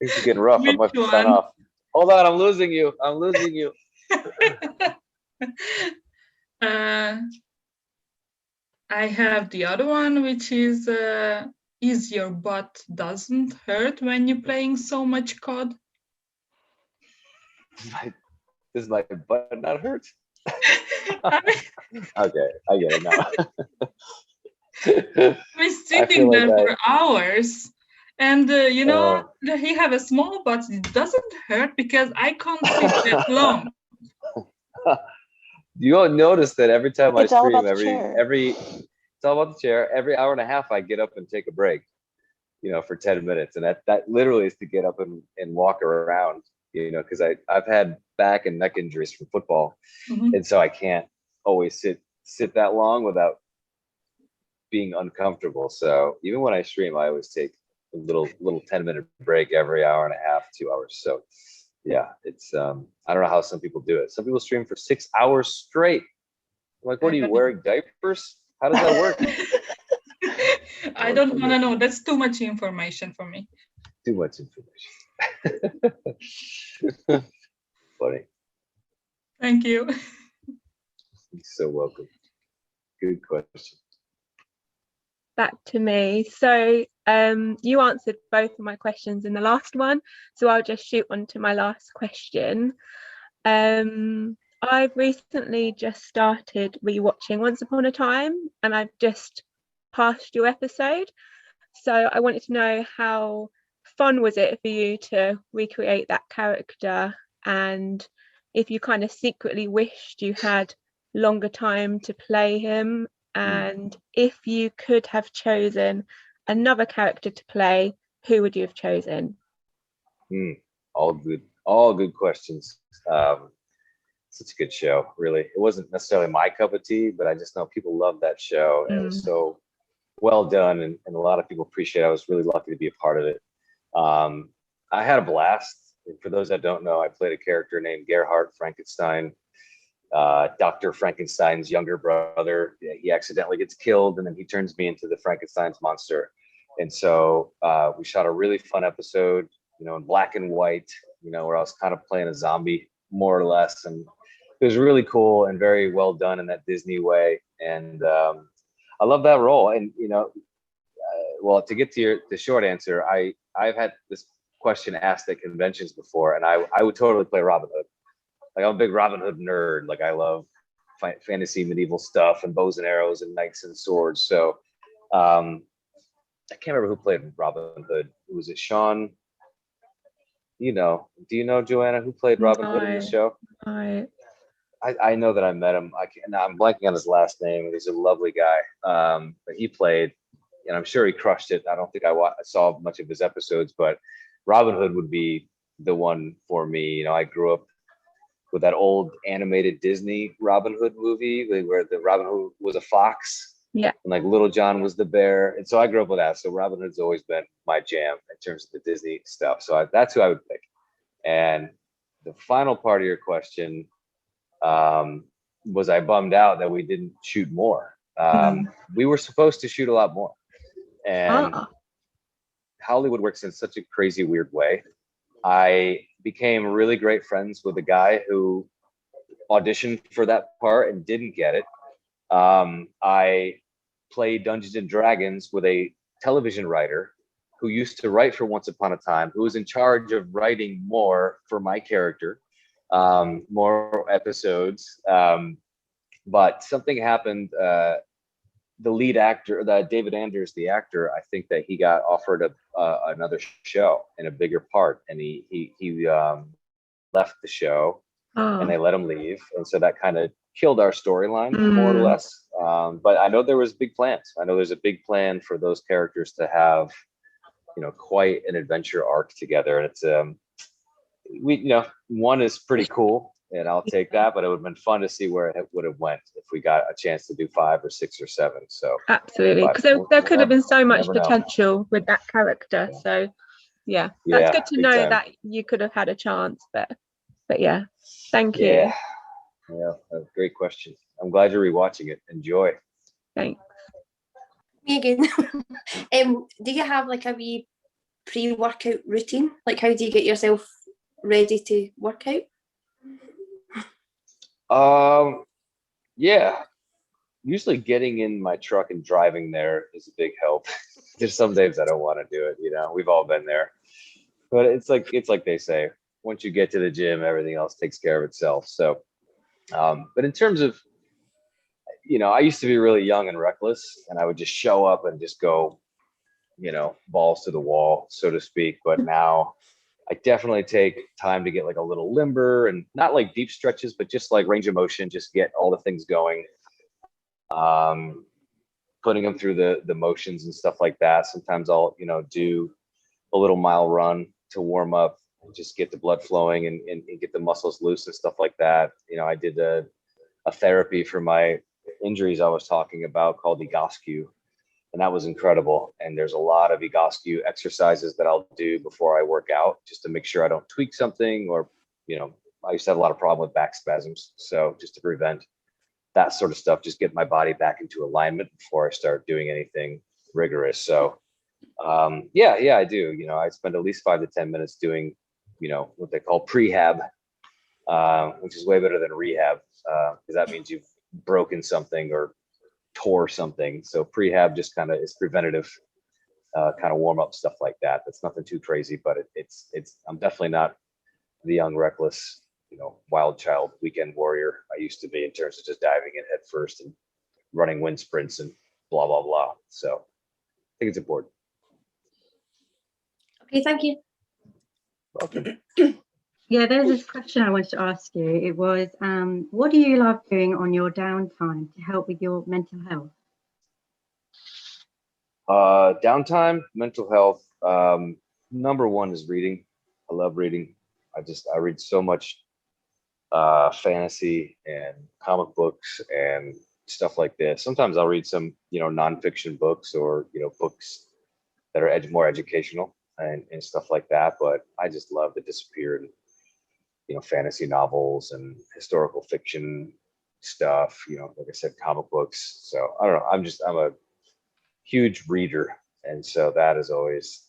things are getting rough. I must sign off. Hold on, I'm losing you. I have the other one, which is your butt doesn't hurt when you're playing so much COD? Does my butt not hurt? Okay, I get it now. We're sitting there for hours, and he have a small butt. It doesn't hurt because I can't sit that long. You won't notice that every time I stream, it's all about the chair. Every hour and a half, I get up and take a break, for 10 minutes, and that literally is to get up and walk around, because I've had back and neck injuries from football, and so I can't always sit that long without being uncomfortable. So even when I stream, I always take a little 10-minute break every hour and a half, 2 hours. So yeah, it's I don't know how some people do it. Some people stream for 6 hours straight. I'm like, what are you wearing, diapers? How does that work? I don't want to know. That's too much information for me. Too much information. Funny. Thank you. You're so welcome. Good question. Back to me. So you answered both of my questions in the last one, so I'll just shoot on to my last question. I've recently just started rewatching Once Upon a Time, and I've just passed your episode, so I wanted to know how fun was it for you to recreate that character, and if you kind of secretly wished you had longer time to play him, and if you could have chosen another character to play, who would you have chosen? All good questions. Such a good show, really. It wasn't necessarily my cup of tea, but I just know people love that show, and it was so well done, and a lot of people appreciate it. I was really lucky to be a part of it. I had a blast. For those that don't know, I played a character named Gerhard Frankenstein, Dr. Frankenstein's younger brother. He accidentally gets killed, and then he turns me into the Frankenstein's monster. And so we shot a really fun episode, in black and white, where I was kind of playing a zombie, more or less. And it was really cool and very well done in that Disney way. And I love that role. And, well, to get to the short answer, I've had this question asked at conventions before, and I would totally play Robin Hood. Like, I'm a big Robin Hood nerd. Like, I love fantasy medieval stuff and bows and arrows and knights and swords. So I can't remember who played Robin Hood. Was it Sean? Do you know, Joanna, who played Robin Hood in the show? I know that I met him. I'm blanking on his last name. He's a lovely guy. But he played, and I'm sure he crushed it. I don't think I saw much of his episodes, but Robin Hood would be the one for me. I grew up with that old animated Disney Robin Hood movie where the Robin Hood was a fox. Yeah. And like Little John was the bear. And so I grew up with that. So Robin Hood's always been my jam in terms of the Disney stuff. So that's who I would pick. And the final part of your question, was I bummed out that we didn't shoot more? We were supposed to shoot a lot more. And Hollywood works in such a crazy, weird way. I became really great friends with a guy who auditioned for that part and didn't get it. I played Dungeons and Dragons with a television writer who used to write for Once Upon a Time, who was in charge of writing more for my character, more episodes. But something happened. The lead actor, David Anders, the actor, I think that he got offered another show in a bigger part, and he left the show, and they let him leave, and so that kind of killed our storyline more or less. But I know there was big plans. I know there's a big plan for those characters to have, quite an adventure arc together, and it's one is pretty cool, and I'll take that, but it would have been fun to see where it would have went if we got a chance to do 5 or 6 or 7. So absolutely, because there could have been so much potential with that character. So that's good to know that you could have had a chance. But yeah, thank you. Yeah, great question. I'm glad you're rewatching it. Enjoy. Thanks. Me again. Do you have like a wee pre-workout routine? Like, how do you get yourself ready to work out? Yeah. Usually getting in my truck and driving there is a big help. There's some days I don't want to do it, we've all been there. But it's like they say, once you get to the gym, everything else takes care of itself. So but in terms of, I used to be really young and reckless, and I would just show up and just go, balls to the wall, so to speak. But now I definitely take time to get like a little limber, and not like deep stretches, but just like range of motion, just get all the things going. Putting them through the motions and stuff like that. Sometimes I'll, do a little mile run to warm up, and just get the blood flowing and get the muscles loose and stuff like that. I did a therapy for my injuries I was talking about called Egoscue, and that was incredible. And there's a lot of Egoscue exercises that I'll do before I work out, just to make sure I don't tweak something, or, I used to have a lot of problem with back spasms. So just to prevent that sort of stuff, just get my body back into alignment before I start doing anything rigorous. So I do. I spend at least 5 to 10 minutes doing, what they call prehab, which is way better than rehab, because that means you've broken something or tore something. So prehab just kind of is preventative, kind of warm up stuff like that. That's nothing too crazy, but it's I'm definitely not the young, reckless, wild child weekend warrior I used to be, in terms of just diving in head first and running wind sprints and blah, blah, blah. So I think it's important. Okay, thank you. Welcome. Yeah, there's this question I wanted to ask you. It was, what do you love doing on your downtime to help with your mental health? Downtime, mental health. Number one is reading. I love reading. I read so much fantasy and comic books and stuff like this. Sometimes I'll read some, nonfiction books, or, books that are more educational and stuff like that. But I just love to disappear in, fantasy novels and historical fiction stuff, like I said, comic books. So I don't know. I'm a huge reader. And so that is always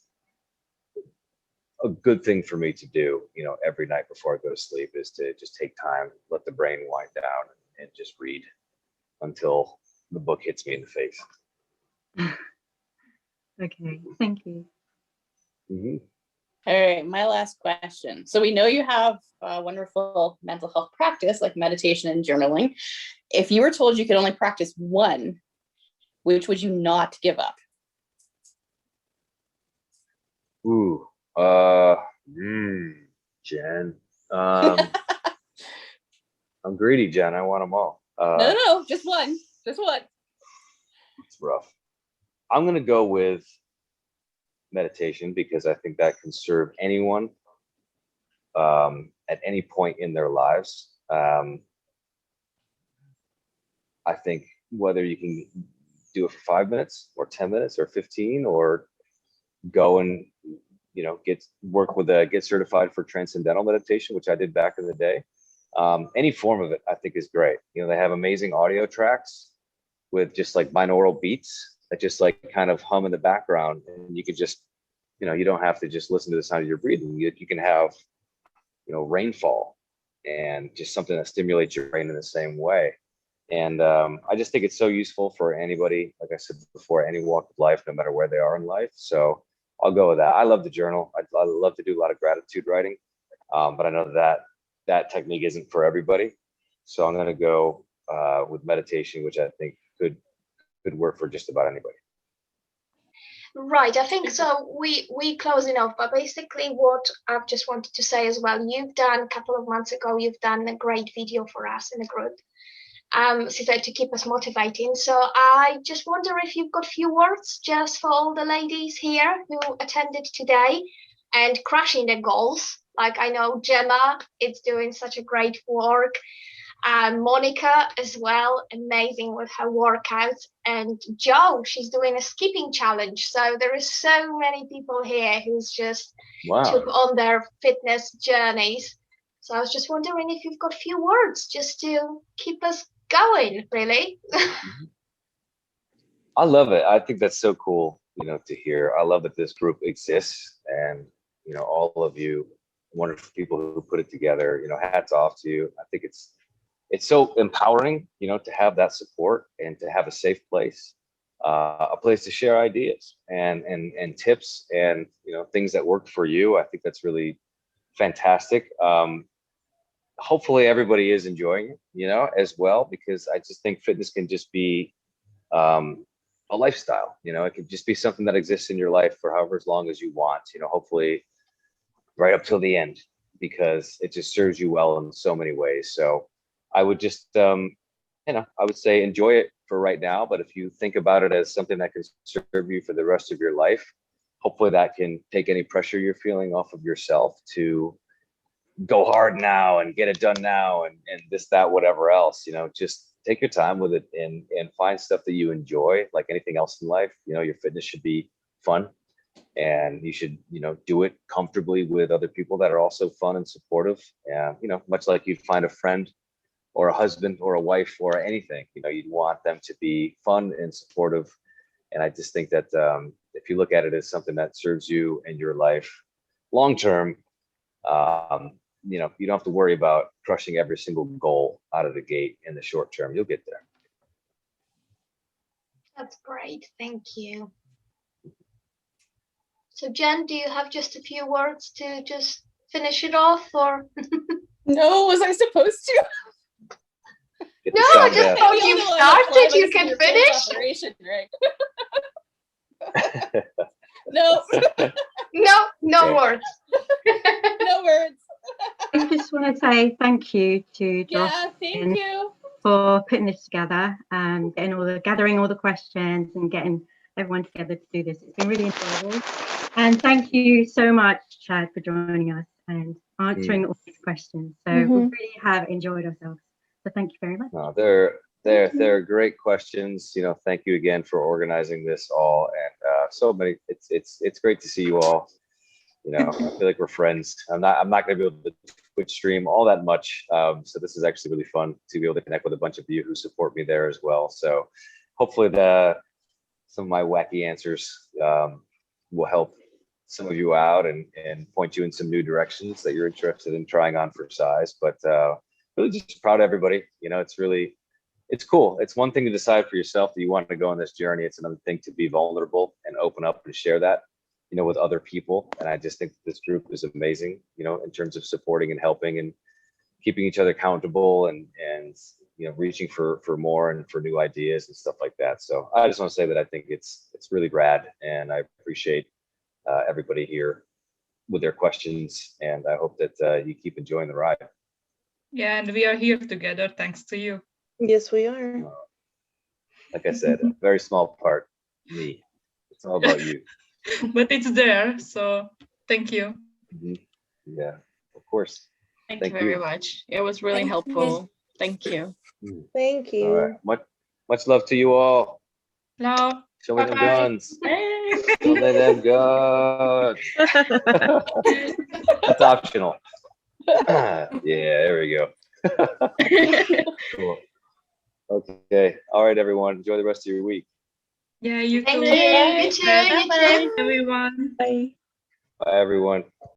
a good thing for me to do, every night before I go to sleep, is to just take time, let the brain wind down, and just read until the book hits me in the face. Okay, thank you. Mm-hmm. All right, my last question. So we know you have a wonderful mental health practice like meditation and journaling. If you were told you could only practice one, which would you not give up? Ooh, Jen. I'm greedy, Jen. I want them all. No, just one. Just one. It's rough. I'm gonna go with meditation because I think that can serve anyone at any point in their lives. I think whether you can do it for 5 minutes or 10 minutes or 15, or go and get certified for transcendental meditation, which I did back in the day. Any form of it, I think, is great. They have amazing audio tracks with just like binaural beats that just like kind of hum in the background, and you can just, you don't have to just listen to the sound of your breathing. You can have, rainfall and just something that stimulates your brain in the same way. And I just think it's so useful for anybody, like I said before, any walk of life, no matter where they are in life. So I'll go with that. I love to journal. I love to do a lot of gratitude writing, but I know that technique isn't for everybody. So I'm going to go with meditation, which I think could work for just about anybody. Right, I think so. We closing off, but basically what I've just wanted to say as well, you've done a couple of months ago, you've done a great video for us in the group. So to keep us motivating. So I just wonder if you've got a few words just for all the ladies here who attended today and crushing their goals. Like I know Gemma is doing such a great work. Monica as well, amazing with her workouts. And Jo, she's doing a skipping challenge. So there is so many people here who's just took on their fitness journeys. So I was just wondering if you've got a few words just to keep us going, really. I love it. I think that's so cool, to hear. I love that this group exists, and all of you wonderful people who put it together. Hats off to you. I think it's so empowering, to have that support and to have a safe place, a place to share ideas and tips and things that worked for you. I think that's really fantastic. Hopefully everybody is enjoying it, as well, because I just think fitness can just be a lifestyle. It could just be something that exists in your life for however long as you want, hopefully right up till the end, because it just serves you well in so many ways. So I would just, I would say enjoy it for right now, but if you think about it as something that can serve you for the rest of your life, hopefully that can take any pressure you're feeling off of yourself to go hard now and get it done now and this, that, whatever else. Just take your time with it and find stuff that you enjoy. Like anything else in life, your fitness should be fun, and you should do it comfortably with other people that are also fun and supportive. And much like you'd find a friend or a husband or a wife or anything, you'd want them to be fun and supportive. And I just think that if you look at it as something that serves you and your life long term, you don't have to worry about crushing every single goal out of the gate in the short term. You'll get there. That's great. Thank you. So Jen, do you have just a few words to just finish it off, or? No, was I supposed to? No, I just thought you started, you can finish. Right? No. No words. No words. I just want to say thank you to Josh thank you for putting this together and gathering all the questions and getting everyone together to do this. It's been really enjoyable. And thank you so much, Chad, for joining us and answering all these questions. So we really have enjoyed ourselves. So thank you very much. No, they're great questions. Thank you again for organizing this all, and so many. It's great to see you all. I feel like we're friends. I'm not going to be able to Twitch stream all that much, so this is actually really fun to be able to connect with a bunch of you who support me there as well. So hopefully some of my wacky answers will help some of you out and point you in some new directions that you're interested in trying on for size. But really just proud of everybody. it's cool. It's one thing to decide for yourself that you want to go on this journey. It's another thing to be vulnerable and open up and share that, with other people. And I just think this group is amazing, in terms of supporting and helping and keeping each other accountable and reaching for more and for new ideas and stuff like that. So I just want to say that I think it's really rad, and I appreciate everybody here with their questions, and I hope that you keep enjoying the ride. Yeah, and we are here together thanks to you. Yes, we are. Like I said, a very small part, me. It's all about you. But it's there, so thank you. Yeah, of course. Thank you very much. It was really helpful. Thank you. Thank you. All right. Much love to you all. Love. Show me them Bye-bye. guns. Show me them guns. That's optional. Yeah, there we go. Cool. Okay. All right, everyone. Enjoy the rest of your week. Yeah, you Thank too. you. You too. You Bye, too. everyone. Bye. Bye, everyone.